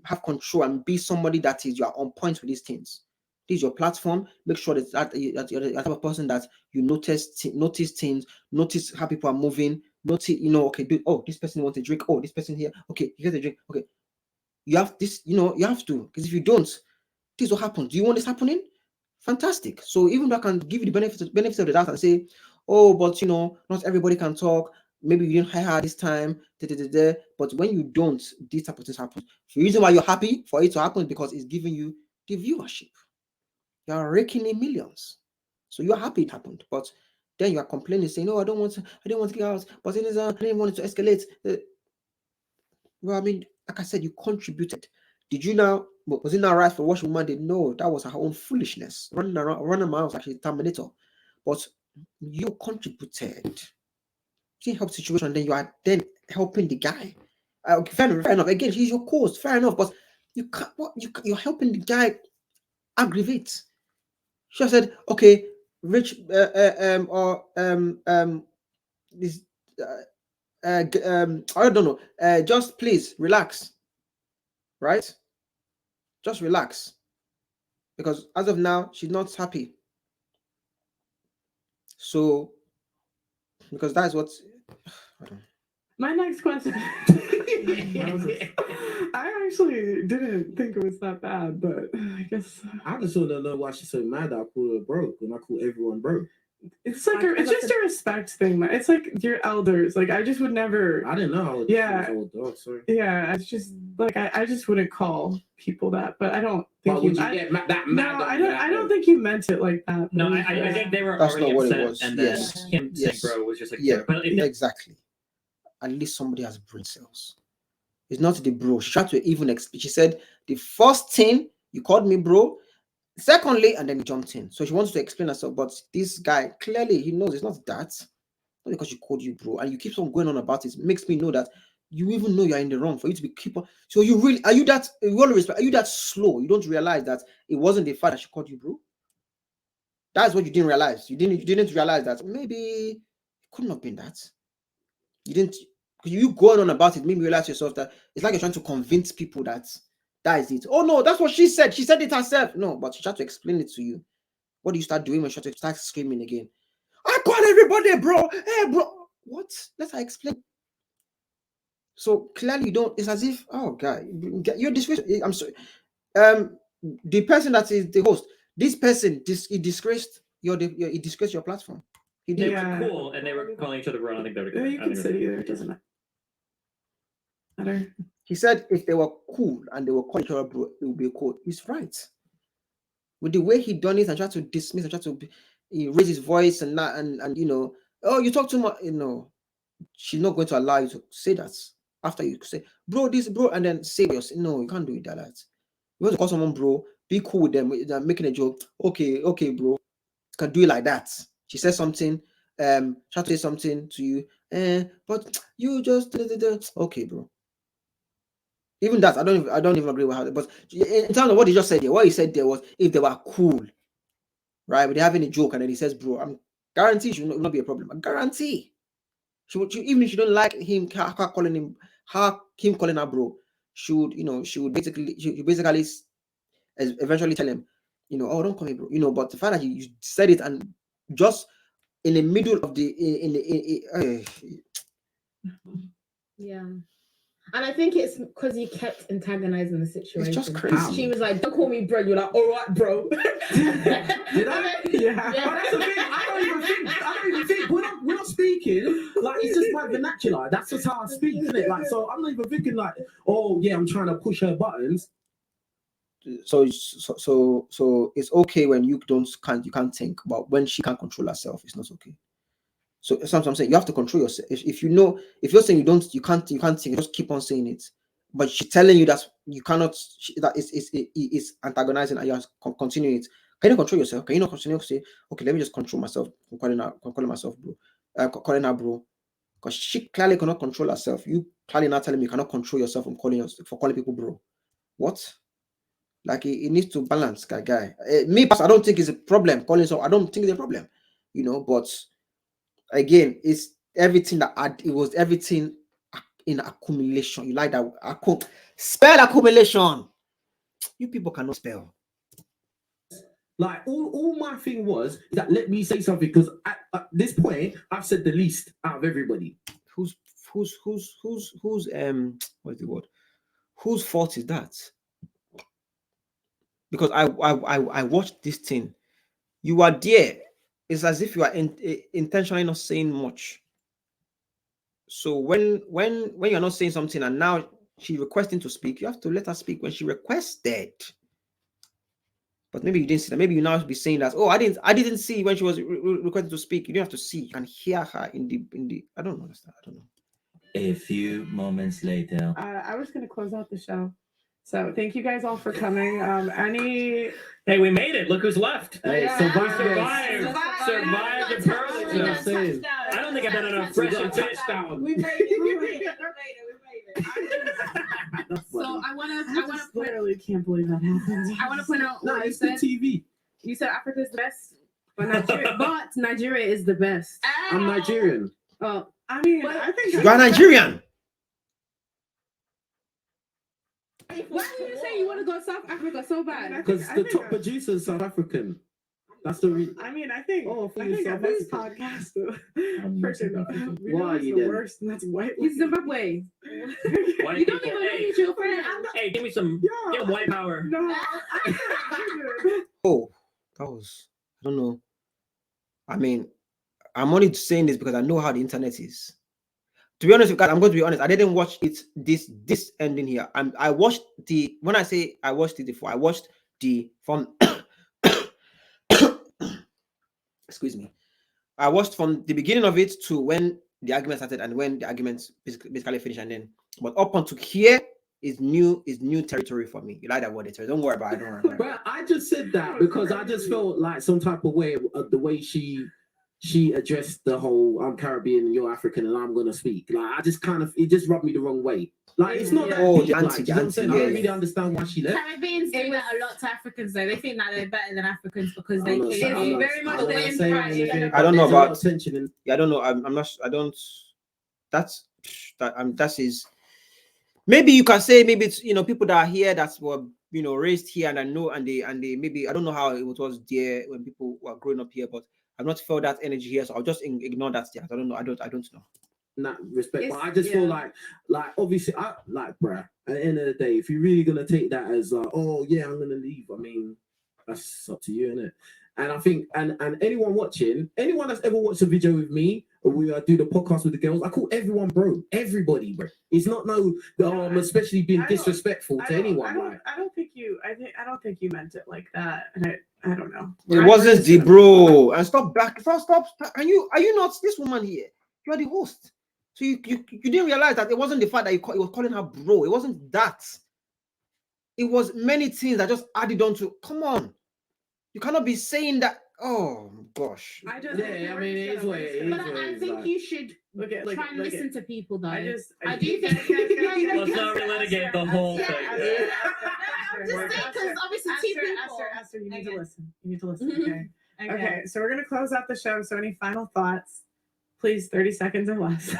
have control and be somebody that you are on point with these things. This is your platform. Make sure that you're the type of person that you notice things, notice how people are moving, notice, okay, this person wants a drink. Oh, this person here. Okay, he gets a drink. Okay. You have this, you have to, because if you don't, this will happen. Do you want this happening? Fantastic. So even though I can give you the benefits of the doubt and say, oh, but not everybody can talk. Maybe you didn't hire her this time. But when you don't, this type of things happen. The reason why you're happy for it to happen is because it's giving you the viewership. You are raking in millions. So you're happy it happened. But then you are complaining, saying, no, I didn't want to get out, but I didn't want it to escalate. Well, I mean, like I said, you contributed. Did you now? Was it not right for what woman did? No, that was her own foolishness. Running around was actually Terminator. But you contributed. You didn't help the situation, then you are then helping the guy. Fair enough. Again, he's your cause. Fair enough. But You can't. What you're helping the guy aggravate. She said, okay, rich this I don't know. Just please relax, right? Just relax, because as of now she's not happy. So because that's what. My next question. I actually didn't think it was that bad, but I guess I just want to know why she's so mad that I call her broke and I call everyone broke. it's like it's just a respect thing. It's like your elders. Like I just would never. I didn't know how old Yeah. she was old. Oh, sorry. Yeah, it's just like I just wouldn't call people that, but I don't think Why would you get that mad? No, I don't think you meant it like that. No, I think they were That's already not what it upset, was. and Yes. then him saying Yes. bro was just like, Yeah, but if exactly. At least somebody has brain cells. It's not the bro. She tried to even explain. She said the first thing you called me bro, secondly, and then he jumped in. So she wants to explain herself, but this guy clearly he knows it's not that. Not because she called you bro, and you keep on going on about it. Makes me know that you even know you're in the wrong for you to be keep on. So you really are you that with all respect, are you that slow? You don't realize that it wasn't the fact that she called you bro. That's what you didn't realize. You didn't realize that maybe it couldn't have been that. You didn't. You going on about it made me realize yourself that it's like you're trying to convince people that is it. Oh no, that's what she said. She said it herself. No, but she tried to explain it to you. What do you start doing when she starts screaming again? I call everybody, bro. Hey, bro. What? Let her explain. So clearly you don't. It's as if, oh God, you're disgraced. I'm sorry. The person that is the host, this person, he disgraced he disgraced your platform. He they did. were cool and they were calling each other bro, I don't think they were good. You can sit either. It doesn't matter. He said if they were cool and they were calling each other bro, it would be cool. He's right. With the way he done it and tried to dismiss and try to raise his voice and that and you know, oh, you talk too much, you know, she's not going to allow you to say that after you say bro this bro and then say yourself. No, you can't do it like that. You want to call someone bro, be cool with them. They're making a joke. Okay, bro, you can do it like that. She says something, try to say something to you, but you just okay, bro. Even that, I don't even agree with her. But in terms of what he just said here, what he said there was if they were cool, right? But they're having a joke, and then he says, "Bro, I'm guarantee she will not be a problem. I guarantee." Even if she don't like him, her calling her bro, she would basically eventually tell him, you know, oh, don't call me bro, you know. But the fact that you said it and just in the middle of Yeah. And I think it's because you kept antagonizing the situation. It's just crazy. She was like, don't call me bro. You're like, all right, bro. Did I? Yeah. That's the thing. I don't even think. We're not speaking. Like, it's just my vernacular. That's just how I speak, isn't it? Like, so I'm not even thinking like, oh yeah, I'm trying to push her buttons. So it's okay when you can't think, but when she can't control herself, it's not okay. So sometimes I'm saying you have to control yourself. If you're saying you can't think, just keep on saying it. But she's telling you that you cannot, that it's antagonizing, and you're continuing it. Can you control yourself? Can you not continue to say, okay, let me just control myself from calling myself bro, calling her bro? Because she clearly cannot control herself. You clearly not telling me you cannot control yourself from calling people bro. What? Like it needs to balance, guy. Me, I don't think it's a problem calling so. I don't think it's a problem, you know. But again, it's everything it was everything in accumulation. You like that? Spell accumulation. You people cannot spell. Like all my thing was that let me say something, because at this point I've said the least out of everybody. Who's what's the word? Whose fault is that? Because I watched this thing. You are there. It's as if you are intentionally not saying much. So when you're not saying something and now she's requesting to speak, you have to let her speak when she requested. But maybe you didn't see that. Maybe you now be saying that, oh, I didn't see when she was requesting to speak. You don't have to see. You can hear her in the. I don't understand. I don't know. A few moments later. I was going to close out the show. So thank you guys all for coming. Hey, we made it. Look who's left. Hey, Survived the pearly. I don't think I've done enough fresh and fish down. We made it. So I wanna point. literally can't believe that happened. I wanna point out No, what you it's the said. TV. You said Africa's the best, But Nigeria is the best. I'm Nigerian. Oh, I mean, But- I think You are Nigerian. why did you say you want to go to South Africa so bad? Because the top producer is South African. That's the reason. I mean, I think Oh, I think South on this African. podcast, freaking we Why know are it's you the then? worst, and that's white. He's Zimbabwe. White You don't people, even know hey, he's your friend. hey, give me some, Yeah. give 'em white power. No, Oh, that was, I don't know. I mean, I'm only saying this because I know how the internet is. To be honest with you guys, I'm going to be honest. I didn't watch it this ending here. I watched the, when I say I watched it before, I watched the from excuse me. I watched from the beginning of it to when the argument started and when the arguments basically finished, and then but up until here is new territory for me. You like that word? Don't worry about it. Don't worry about it. But I just said that because I just felt like some type of way of the way she addressed the whole I'm Caribbean and you're African and I'm gonna speak. Like I just kind of it just rubbed me the wrong way. Like it's not that Oh, deep, the like, anti, you know what I'm saying? I yeah, don't yeah. really understand why she left. Caribbeans do that a lot to Africans though. They think that they're better than Africans because they I'm not saying- I'm not- very much I'm the not saying pride. anything. I don't know There's a lot about- of tension in. Yeah, I don't know. I'm not. I don't. That is. Maybe you can say maybe it's people that are here that were raised here and I know and they maybe I don't know how it was there when people were growing up here, but I've not felt that energy here, so I'll just ignore that. Yeah, I don't know. I don't know. That respect, It's- but I just feel like obviously I like bruh. At the end of the day, if you're really gonna take that as oh yeah, I'm gonna leave. I mean, that's up to you, innit? And I think and anyone that's ever watched a video with me or we do the podcast with the girls, I call everyone bro, everybody bro. It's not especially being disrespectful to anyone. Like I don't think you meant it like that. And I don't know. It wasn't the bro. And stop. Are you not this woman here? You are the host. So you didn't realize that it wasn't the fact that you was calling her bro. It wasn't that. It was many things that just added on to. Come on, you cannot be saying that. Oh gosh. yeah, I mean it is what it is. But I think you should try and listen to people though. I do think Let's not relitigate the whole thing. I'm just saying because obviously two people. Esther, you need to listen. You need to listen. Okay, so we're gonna close out the show. So any final thoughts? Please, 30 seconds or less.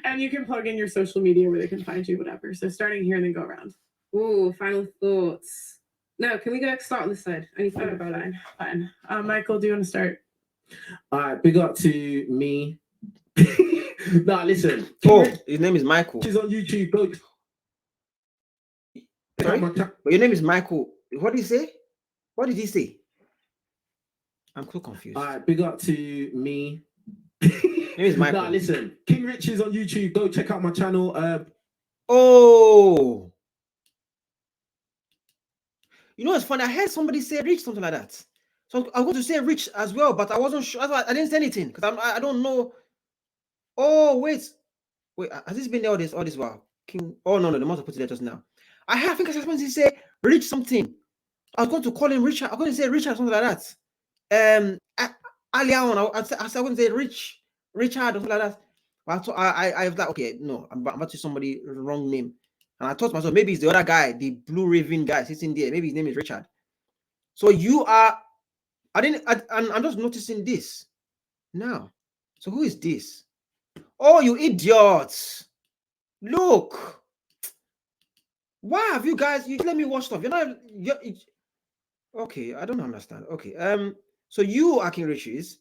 And you can plug in your social media where they can find you, whatever. So starting here and then go around. Ooh, final thoughts. No, can we start on this side? I need to think about it. Fine. Michael, do you want to start? All right, big up to me. Nah, listen. Oh, his name is Michael. She's on YouTube. Go. Sorry? But your name is Michael. What did he say? What did he say? I'm so confused. All right, big up to me. Name is Michael. Nah, listen. King Rich is on YouTube. Go check out my channel. Oh. You know, it's funny. I heard somebody say Rich, something like that. So I was going to say Rich as well, but I wasn't sure. I didn't say anything because I don't know. Oh, wait. Has this been there all this while? King. Oh, no. They must have put it there just now. I think I was going to say Rich something. I was going to call him Richard. I was going to say Richard, something like that. Earlier on, I was going to say Richard or something like that. But I was like, okay, no, I'm about to say somebody wrong name. And I thought to myself, maybe it's the other guy, the Blue Raven guy sitting there. Maybe his name is Richard. So you are, I'm just noticing this now. So who is this? Oh, you idiots. Look. Why have you guys, you let me watch stuff. Okay, I don't understand. Okay, so you are King Riches.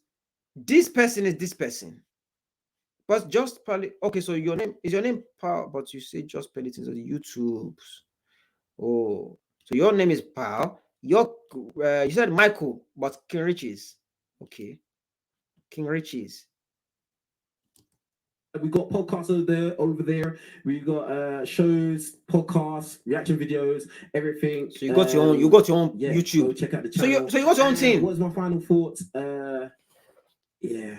This person is this person. But just probably okay. So your name Pal, but you say just spell it into the YouTubes. Oh, so your name is Pal. You said Michael, but King Riches. Okay, King Riches. We got podcasts over there. We got shows, podcasts, reaction videos, everything. So you got your own. You got your own yeah, YouTube. Go check out the channel. So you got your own thing. What's my final thoughts? Yeah.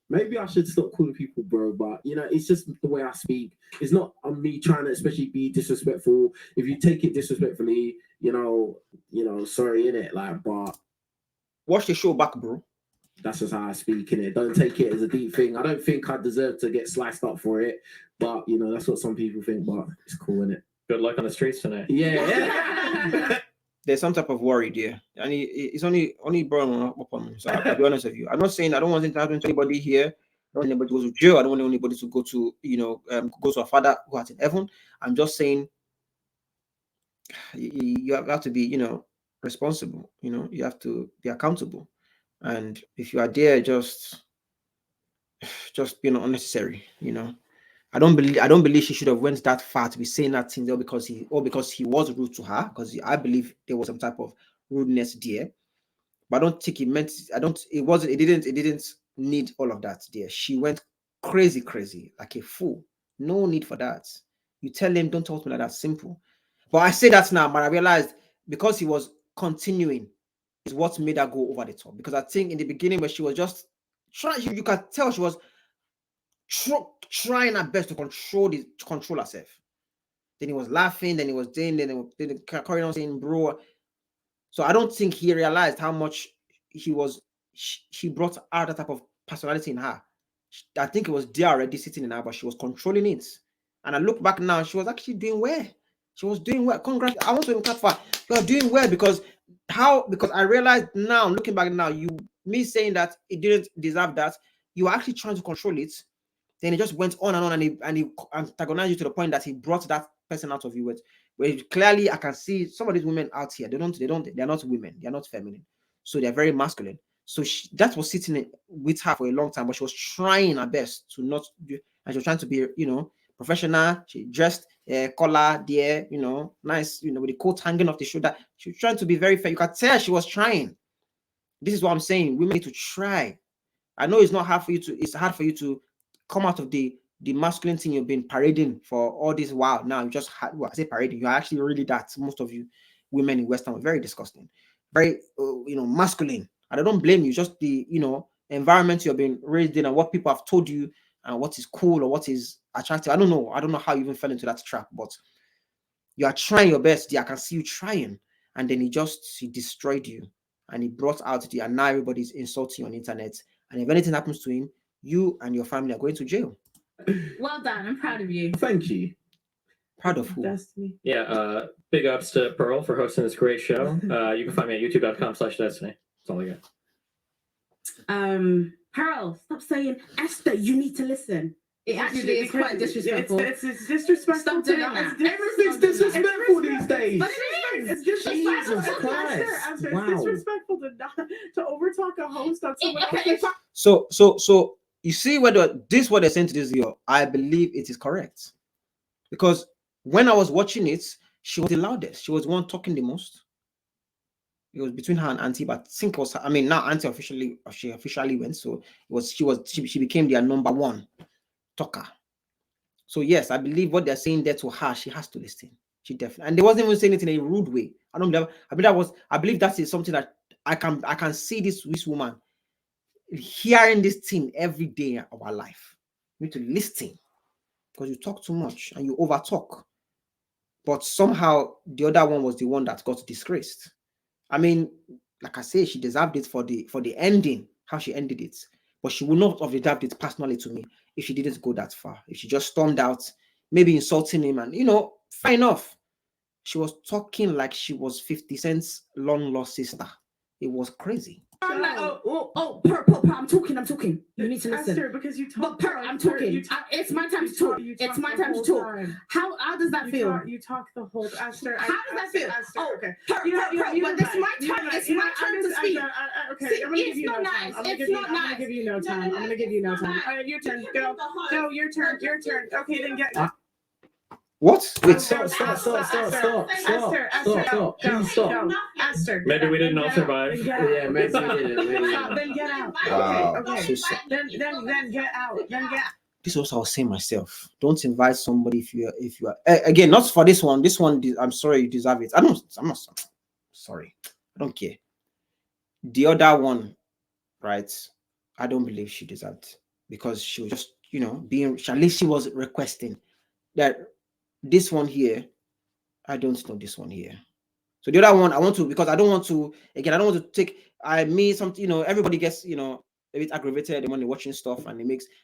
Maybe I should stop calling people bro, but it's just the way I speak. It's not on me trying to especially be disrespectful. If you take it disrespectfully, sorry, innit? Like, but watch the show back, bro. That's just how I speak, innit? Don't take it as a deep thing. I don't think I deserve to get sliced up for it, but that's what some people think, but it's cool, innit? Good luck on the streets tonight. Yeah. There's some type of worry there, and it's only brought upon me. So I'll be honest with you. I'm not saying I don't want it to happen to anybody here. I don't want anybody to go to jail. I don't want anybody to go to go to a father who art in heaven. I'm just saying you have to be responsible. You have to be accountable, and if you are there, just being unnecessary. I don't believe she should have went that far to be saying that thing there because he was rude to her, because I believe there was some type of rudeness there. But I don't think it meant it didn't need all of that there. She went crazy like a fool. No need for that. You tell him, don't talk to me like that, simple. But I say that now, but I realized because he was continuing is what made her go over the top. Because I think in the beginning where she was just trying, you can tell she was trying her best to control herself. Then he was laughing, then he was doing, then he carried on saying, bro. So I don't think he realized how much she brought out that type of personality in her. I think it was there already sitting in her, but she was controlling it. And I look back now, she was actually doing well. She was doing well. Congrats. I want to clap for her. You are doing well because I realized now, looking back now, me saying that it didn't deserve that, you were actually trying to control it. Then he just went on and on, and he antagonized you to the point that he brought that person out of you where clearly I can see some of these women out here, they're not women, they're not feminine, so they're very masculine. So that was sitting with her for a long time, but she was trying her best to not do, and she was trying to be professional. She dressed collar there, nice, with the coat hanging off the shoulder. She was trying to be very fair. You could tell she was trying. This is what I'm saying. Women need to try. I know it's hard for you to come out of the masculine thing you've been parading for all this while. Now you just I say parading, you're actually really that. Most of you women in Western are very disgusting, very masculine. And I don't blame you, just the environment you've been raised in and what people have told you and what is cool or what is attractive. I don't know how you even fell into that trap, but you are trying your best. I can see you trying, and then he destroyed you, and he brought out and now everybody's insulting you on the internet, and if anything happens to him, you and your family are going to jail. Well done. I'm proud of you. Thank you. Proud of who? Destiny. Yeah, big ups to Pearl for hosting this great show. You can find me at youtube.com/Destiny. That's all I got. Pearl, stop saying Esther, you need to listen. It actually is quite disrespectful. It's disrespectful. Stop doing that. Everything's disrespectful these days. But it is. It's disrespectful. Jesus Christ. Esther, Wow. It's disrespectful to overtalk a host on someone Okay, else. So you see what they're saying to this girl, I believe it is correct. Because when I was watching it, she was the loudest. She was the one talking the most. It was between her and Auntie, but I think it was, now Auntie she officially went, so she became their number one talker. So yes, I believe what they're saying there to her, she has to listen. She definitely, and they wasn't even saying it in a rude way. I believe that is something that I can see this woman hearing this thing every day of our life. You need to listen, because you talk too much and you over talk. But somehow the other one was the one that got disgraced. Like I say, she deserved it for the ending, how she ended it. But she would not have deserved it personally to me if she didn't go that far. If she just stormed out, maybe insulting him, and fair enough. She was talking like she was 50 Cent's long lost sister. It was crazy. I'm like, Pearl, I'm talking. You need to listen. Esther, because you talk. But Pearl, I'm talking. It's my time to talk. It's my time to talk. How does that feel? You talk the whole. Esther. How does that feel? Esther, okay. Pearl, but it's my turn. It's my turn to speak. Okay, I'm gonna give you no time. I'm It's not nice. gonna give you no time. I'm gonna give you no time. All right, your turn. Go. No, your turn. Okay, then get. What? Wait. Stop. Esther, Please stop. Esther. Maybe we didn't all survive. Yeah, maybe we didn't. Then get out. Wow. Okay. So Then get out. this is what I was saying myself. Don't invite somebody if you are again, not for this one. This one, I'm sorry, you deserve it. I'm not sorry. I don't care. The other one, right? I don't believe she deserved it, because she was just being, at least she was requesting that. This one here, I don't know this one here. So the other one, I want to, because I don't want to take, something, everybody gets, a bit aggravated when they're watching stuff, and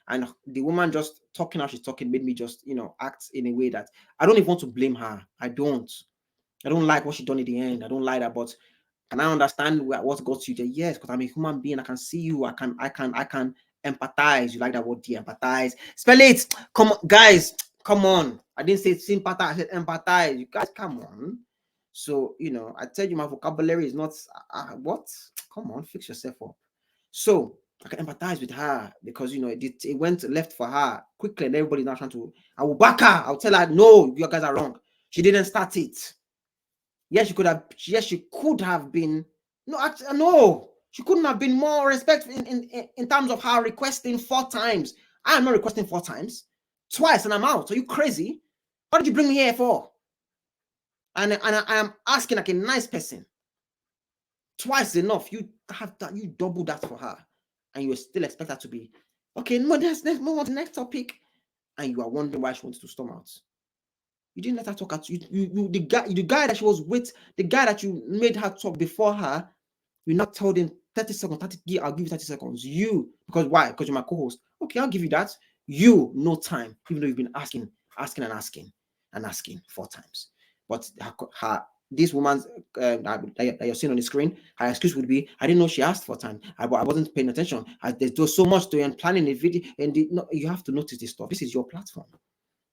and the woman just talking how she's talking made me just, act in a way that I don't even want to blame her. I don't like what she done in the end. I don't like that, but can I understand what got you there? Yes, because I'm a human being. I can see you. I can empathize. You like that word, empathize. Spell it. Come on, guys. Come on. I didn't say sympathize. I said empathize. You guys, come on. So, I tell you, my vocabulary is not what? Come on, fix yourself up. So I can empathize with her because it went left for her quickly, and everybody's now trying to. I will back her. I'll tell her, no, you guys are wrong. She didn't start it. Yes, she could have. Yes, she could have been. No, she couldn't have been more respectful in terms of her requesting 4 times. I am not requesting 4 times, twice, and I'm out. Are you crazy? What did you bring me here for? And I am asking like a nice person. Twice enough. You have that. You double that for her, and you still expect her to be okay. No, let's move on to the next topic, and you are wondering why she wants to storm out. You didn't let her talk at you. The guy that she was with, the guy that you made her talk before her, you not told him 30 seconds, I'll give you 30 seconds. You, because why? Because you're my co-host. Okay, I'll give you that. You, no time, even though you've been asking 4 times. But this woman's that you're seeing on the screen, her excuse would be, I didn't know she asked for time. I wasn't paying attention. There's so much to it and planning a video. And you have to notice this stuff. This is your platform.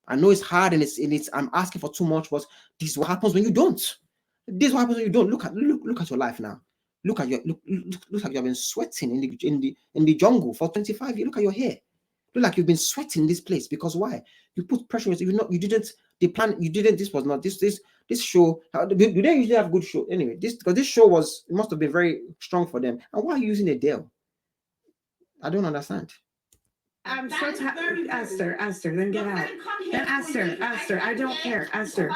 I know it's hard and it's I'm asking for too much, but this is what happens when you don't. This is what happens when you don't. Look at your life now. Look like you have been sweating in the jungle for 25 years. Look at your hair. Look like you've been sweating in this place because why? You put pressure on yourself. You didn't the plan. You didn't. This was not this show. Do they usually have good show anyway? Because this show it must have been very strong for them. And why are you using Adele? I don't understand. I'm so tired. Esther, then get out. Then Esther, I don't care. Esther.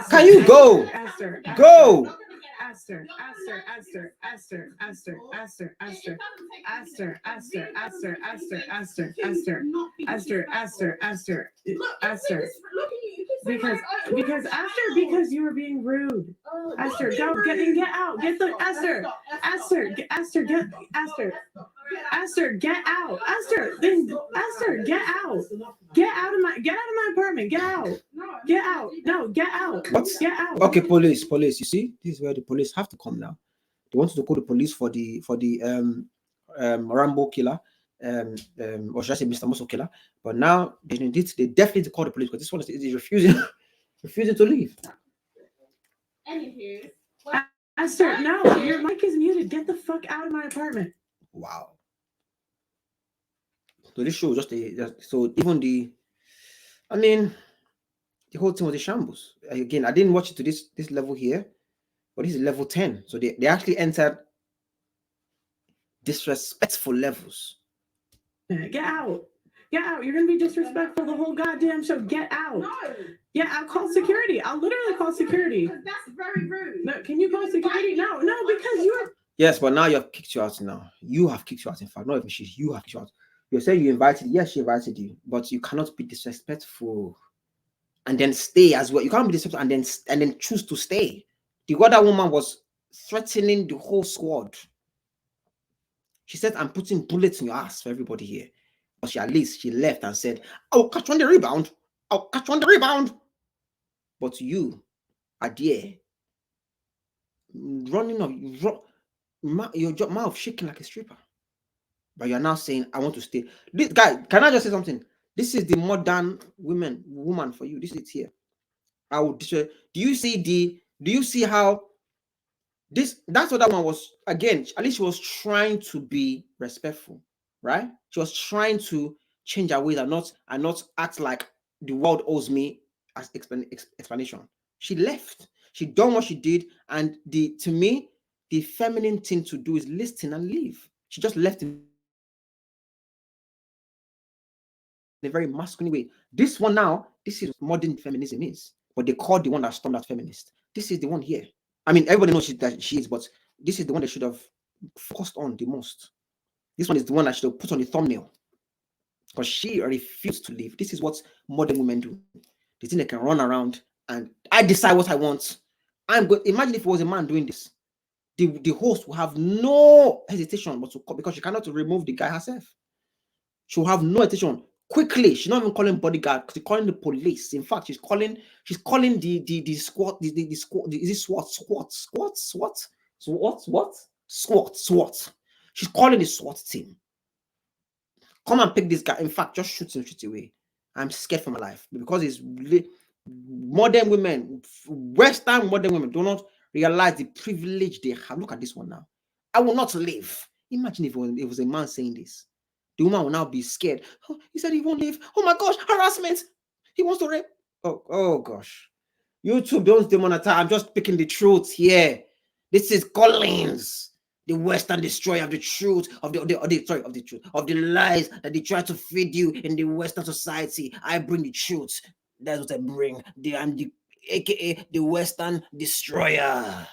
Can you go? Esther. Go. Esther. Because you were being rude. Esther, go get out. Get the Esther, get out. Esther, get out. Get out of my apartment. Get out. Get out. No, get out. What? Get out. Okay, police. You see, this is where the police have to come now. They wanted to call the police for the Rambo killer, or should I say Mr. Muscle killer? But now they definitely call the police because this one is refusing to leave. Anywho, Esther, no, your mic is muted. Get the fuck out of my apartment. Wow. So this show was so even the whole thing was a shambles. Again, I didn't watch it to this level here, but this is level 10. So they actually entered disrespectful levels. Get out. Get out. You're going to be disrespectful the whole goddamn show. Get out. No. Yeah, I'll call security. I'll literally call security. That's very rude. No, can you call security? No, because you're... Yes, but now you have kicked you out now. You have kicked you out, in fact. Not even you have kicked you out. You say you invited, yes, she invited you, but you cannot be disrespectful and then stay as well. You can't be disrespectful and then choose to stay. The other woman was threatening the whole squad. She said, I'm putting bullets in your ass for everybody here. But at least she left and said, I'll catch you on the rebound. I'll catch you on the rebound. But you are there running off, your mouth shaking like a stripper. But you're now saying, I want to stay. This guy, can I just say something? This is the modern woman for you. This is it here. I would do you see how that's what that one was again? At least she was trying to be respectful, right? She was trying to change her ways and not act like the world owes me as explanation. She left. She done what she did, and to me, the feminine thing to do is listen and leave. She just left in a very masculine way. This one now, this is modern feminism is, but they call the one that stormed out feminist. This is the one here. I mean, everybody knows that she is, but this is the one that should have focused on the most. This one is the one that should have put on the thumbnail because she refused to leave. This is what modern women do. They think they can run around and I decide what I want. I'm good. Imagine if it was a man doing this. the host will have no hesitation but to call, because she cannot remove the guy herself. She will have no hesitation. Quickly, she's not even calling bodyguard, she's calling the police. In fact, she's calling the squad, the squad, is it SWAT. She's calling the SWAT team. Come and pick this guy. In fact, just shoot him straight away. I'm scared for my life because it's modern women, Western modern women do not realize the privilege they have. Look at this one now. I will not live. Imagine if it was a man saying this. The woman will now be scared. Oh, he said he won't leave. Oh my gosh, harassment. He wants to rape. Oh gosh. YouTube, don't demonetize. I'm just picking the truth here. This is Collins, the Western destroyer of the truth, of the lies that they try to feed you in the Western society. I bring the truth. That's what I bring. I'm the AKA the Western destroyer.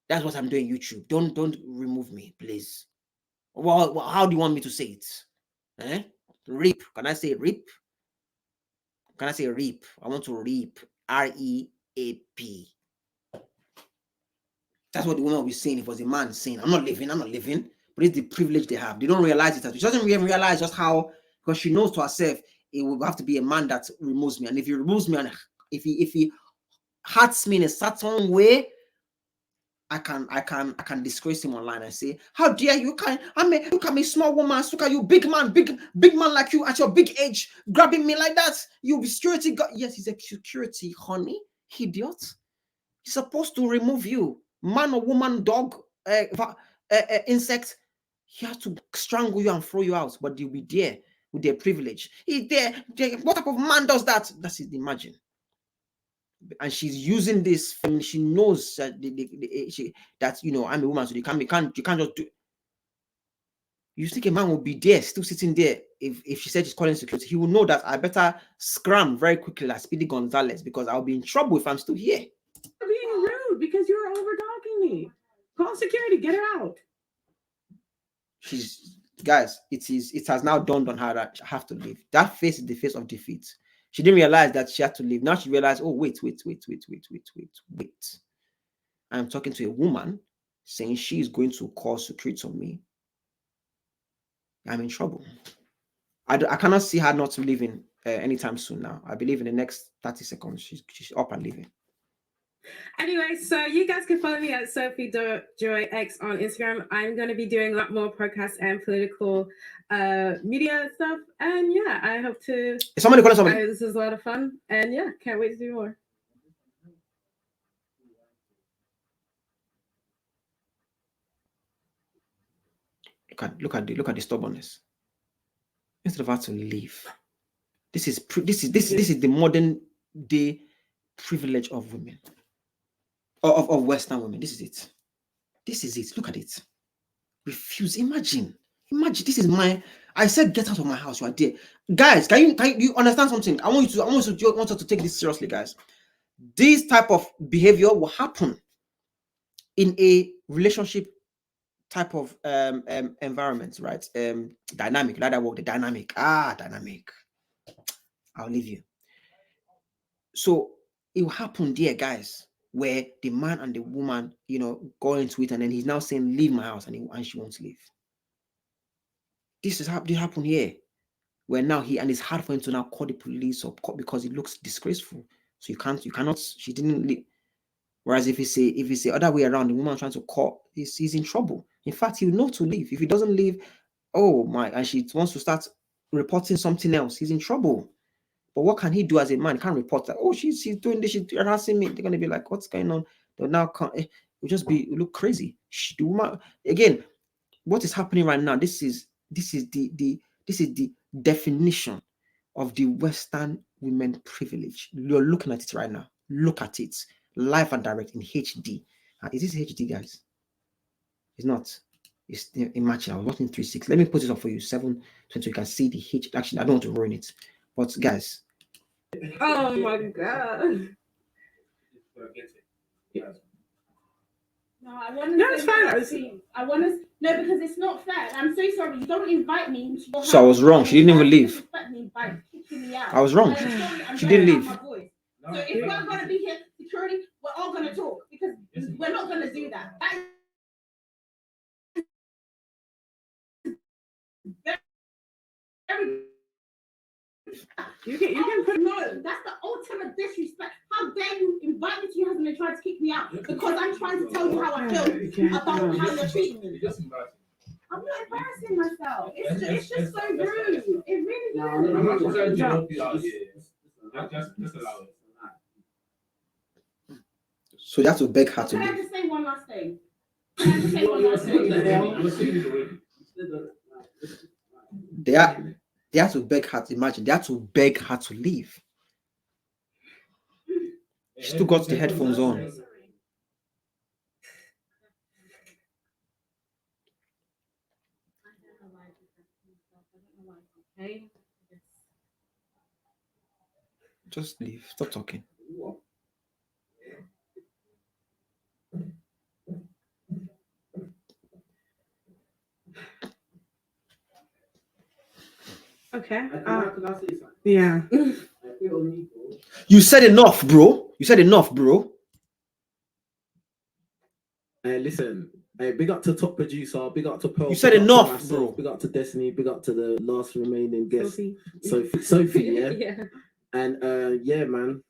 That's what I'm doing, YouTube. Don't remove me, please. Well, how do you want me to say it? Reap. Can I say reap? Can I say reap? I want to reap. R-E-A-P. That's what the woman will be saying if it was a man saying, I'm not living. But it's the privilege they have. They don't realize it. She doesn't even realize just how, because she knows to herself, it will have to be a man that removes me. And if he removes me, and if he hurts me in a certain way, I can disgrace him online and say, how dare you? Look at me, small woman. Look at you, big man like you at your big age, grabbing me like that. You be security guard. Yes, he's a security, honey, idiot. He's supposed to remove you, man or woman, dog, insect. He has to strangle you and throw you out, but you'll be there with their privilege. What type of man does that? That's it. Imagine. And she's using this. She knows that that I'm a woman, so you can't just do. You think a man will be there, still sitting there? If she said she's calling security, he will know that I better scram very quickly like Speedy Gonzalez, because I'll be in trouble if I'm still here. You're being rude because you're over talking me. Call security, get her out. Guys, it has now dawned on her that I have to leave. That face is the face of defeat. She didn't realize that she had to leave. Now she realized, oh, wait. I'm talking to a woman saying she is going to call security on me. I'm in trouble. I cannot see her not leaving anytime soon now. I believe in the next 30 seconds, she's up and leaving. Anyway, so you guys can follow me at Sophie.joyx on Instagram. I'm going to be doing a lot more podcasts and political media stuff. And yeah, I hope to... Is somebody calling somebody? This is a lot of fun. And yeah, can't wait to do more. Look at the stubbornness. Instead of her to leave. This is the modern day privilege of women. Of Western women. This is it. Look at it. Refuse. Imagine. This is I said get out of my house. You are there. Guys, can you understand something? I want you to take this seriously, guys. This type of behavior will happen in a relationship type of environment, right? Dynamic. That word, the dynamic. Dynamic. I'll leave you. So it will happen there, guys, where the man and the woman, go into it, and then he's now saying, leave my house, and she wants to leave. This is happen here, where now it's hard for him to now call the police or because it looks disgraceful. So you cannot, she didn't leave. Whereas if you say other way around, the woman trying to call, he's in trouble. In fact, he'll know to leave. If he doesn't leave, oh my, and she wants to start reporting something else, he's in trouble. But what can he do as a man? He can't report that. Oh, she's doing this, she's harassing me. They're gonna be like, what's going on? They'll now look crazy. The woman, again, what is happening right now? This is the definition of the Western women privilege. You're looking at it right now. Look at it live and direct in HD. Is this HD, guys? It's not. It's imagine I was watching 3.6. Let me put it up for you. 7.20. You can see the HD. Actually, I don't want to ruin it, but guys. Oh my god. No, I want to. No, it's fine. I want to. No, because it's not fair. I'm so sorry. You don't invite me into your house. So I was wrong. She didn't even leave. By kicking me out. I was wrong. She didn't leave. So if we're going to be here, security, we're all going to talk because because we're not gonna do that. That is very. You can put No, that's the ultimate disrespect. How dare you invite me to your house and then try to kick me out because I'm trying to tell you how I feel about how you're treating me. I'm not embarrassing myself. It's just so rude. It really is. Just allow it. So you have to beg her to Can I leave. just say one last thing? Can I just say one last thing? They have to beg her to imagine. They have to beg her to leave. She still got the headphones on. Okay. Just leave. Stop talking. okay. Yeah. You said enough, bro. You said enough, bro. Hey, listen. Hey, big up to top producer. Big up to Pearl. You said big up to enough, myself, bro. Big up to Destiny. Big up to the last remaining guest, Sophie. Sophie. Yeah. Yeah. And yeah, man.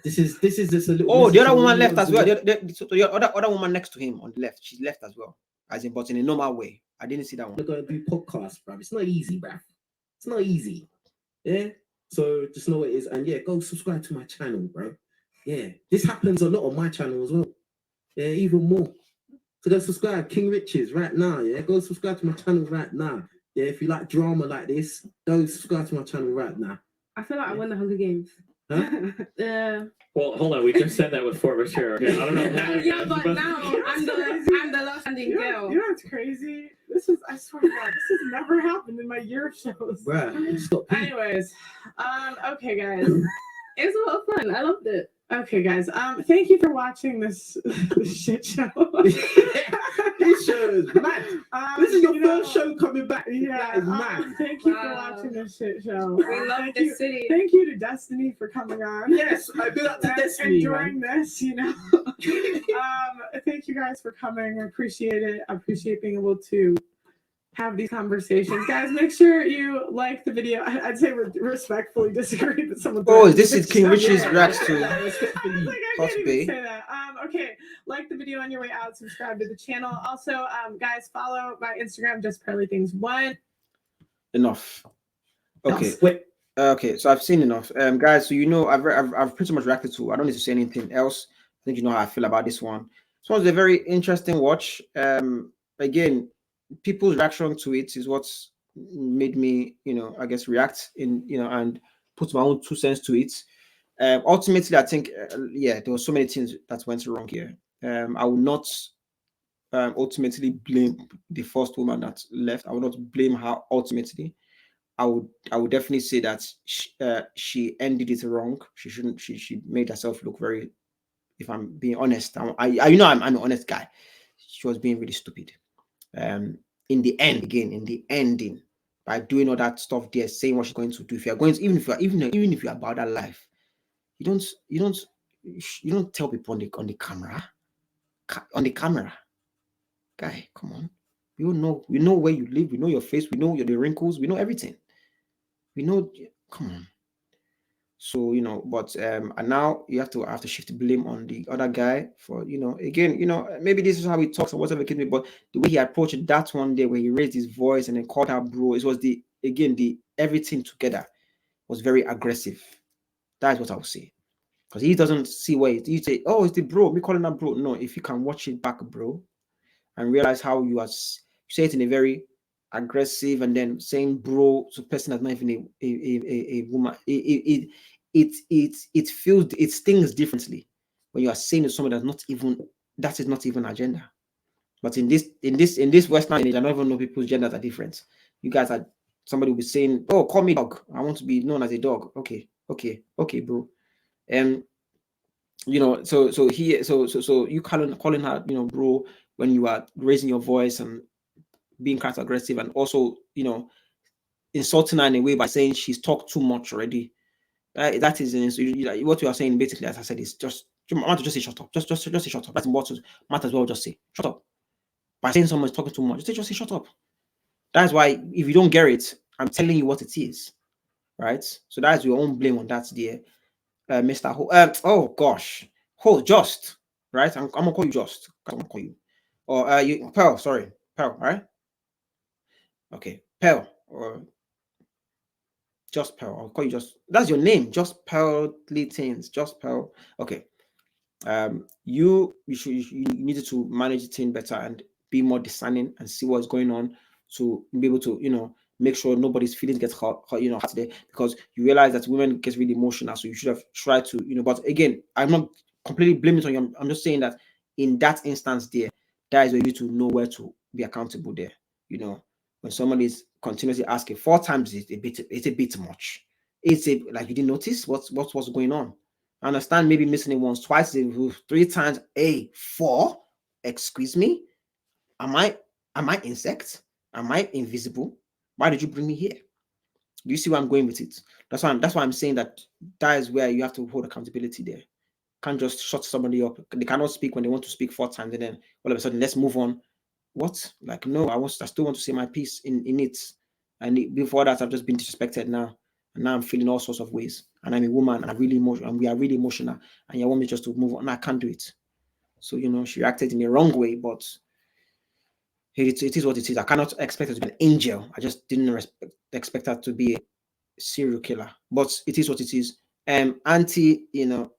This is just a little. Oh, the other woman message left to as well. everyone. So the other woman next to him on the left, she left as well. As in, but in a normal way. I didn't see that one. We're going to do podcasts, bruv. It's not easy, bruv. It's not easy. Yeah. So just know what it is. And yeah, go subscribe to my channel, bro. Yeah. This happens a lot on my channel as well. Yeah, even more. So go subscribe, King Riches, right now. Yeah. Go subscribe to my channel right now. Yeah. If you like drama like this, go subscribe to my channel right now. I feel like I won the Hunger Games. Huh? Well, hold on. We just said that with former share. Okay, I don't know. Yeah, but now I'm the last standing girl. You know what's crazy? I swear to God, this has never happened in my year of shows. Bruh, stop. Anyways, okay, guys. It was a lot of fun. I loved it. Okay, guys. Thank you for watching this shit show. This show is mad. This is your first show coming back. Yeah, That is mad. Thank you for watching this shit show. We love Thank this you. city. Thank you to Destiny for coming on. Yes, I big up to Destiny, Enjoying man. this, Thank you guys for coming. I appreciate it. I appreciate being able to have these conversations. Guys, make sure you like the video. I'd say respectfully disagree that someone. Oh, this is King Rich's reacts to I Hot can't Bay. even say that. Okay, like the video on your way out. Subscribe to the channel. Also, guys, follow my Instagram, just Pearly Things 1. Enough. Okay. Wait. Okay, so I've seen enough. Guys, so I've pretty much reacted to. I don't need to say anything else. I think you know how I feel about this one. This one's a very interesting watch. Again, people's reaction to it is what's made me, I guess, react and put my own 2 cents to it. Ultimately, I think, there were so many things that went wrong here. I will not ultimately blame the first woman that left. I will not blame her ultimately. I would definitely say that she ended it wrong. She shouldn't. She made herself look very. If I'm being honest, I'm an honest guy. She was being really stupid. In the ending, by doing all that stuff there, saying what she's going to do. If you're going to, even if you're about that life, you don't tell people on the camera. On the camera, guy, come on. We know where you live. We know your face. We know the wrinkles. We know everything. We know. Come on. So but and now you have to shift the blame on the other guy for again maybe this is how he talks or whatever it can be, but the way he approached that one day where he raised his voice and then called her bro, it was the everything together was very aggressive. That is what I would say, because he doesn't see where you say, oh, it's the bro, me calling her bro. No, if you can watch it back, bro, and realize how you say it in a very aggressive and then saying bro to a person that's not even a woman, it feels, it stings differently when you are saying to someone that is not even a gender. But in this Western age, I don't even know people's genders are different. You guys are, somebody will be saying, oh, call me dog, I want to be known as a dog. Okay, bro. So you calling her bro when you are raising your voice and being kind of aggressive, and also insulting her in a way by saying she's talked too much already. That is what you are saying basically, as I said, is just You might want to just say shut up. Just say shut up. That's what might as well just say shut up. By saying someone's talking too much, just say shut up. That's why if you don't get it, I'm telling you what it is, right? So that's your own blame on that, dear, Mr. Oh gosh, Just, right? I'm gonna call you Just. I'm gonna call you, or you Pearl. Sorry, Pearl, right? Okay, Pearl, or Just Pearl. I'll call you Just. That's your name, Just Pearl Things. Just Pearl. Okay. You needed to manage the thing better and be more discerning and see what's going on to be able to make sure nobody's feelings get hurt there, because you realize that women get really emotional, so you should have tried to but again, I'm not completely blaming it on you. I'm just saying that in that instance there, that is where you need to know where to be accountable there. When someone is continuously asking 4 times, it's a bit much. It's like you didn't notice what's going on. I understand maybe missing it once, twice, 3 times. 4? Excuse me? Am I insect? Am I invisible? Why did you bring me here? Do you see where I'm going with it? That's why I'm saying that is where you have to hold accountability there. Can't just shut somebody up. They cannot speak when they want to speak 4 times and then all of a sudden let's move on. What? Like, no, I still want to say my piece in it. And before that, I've just been disrespected now. And now I'm feeling all sorts of ways. And I'm a woman and we are really emotional. And you want me just to move on. I can't do it. So, she reacted in a wrong way, but it is what it is. I cannot expect her to be an angel. I just didn't expect her to be a serial killer. But it is what it is. Auntie,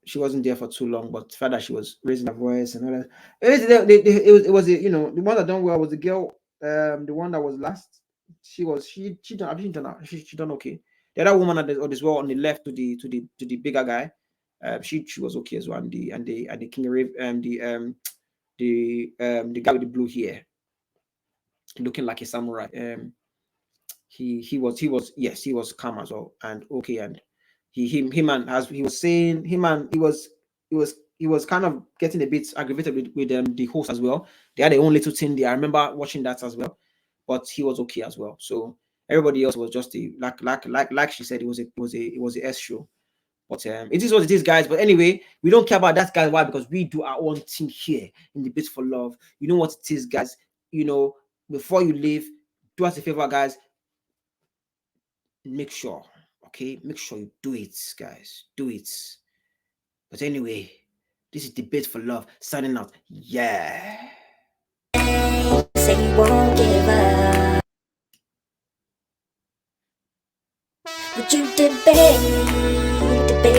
she wasn't there for too long, but the fact that she was raising her voice and all that. It was the one that done well was the girl, the one that was last. She done okay. The other woman as well on the left to the bigger guy, she was okay as well. And the King of Rave, the guy with the blue hair, looking like a samurai. He was calm as well and okay. And he was kind of getting a bit aggravated with the host as well. They had their own little thing there. I remember watching that as well, but he was okay as well. So everybody else was just like she said, it was a S show. But it is what it is, guys. But anyway, we don't care about that, guys. Why? Because we do our own thing here in the Bit for Love. You know what it is, guys. Before you leave, do us a favor, guys. Make sure you do it, guys. Do it. But anyway, this is Debate for Love signing out. Yeah. Say you won't give up. Would you debate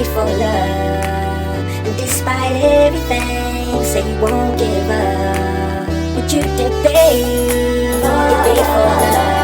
for love? And despite everything, say you won't give up. Would you debate for love?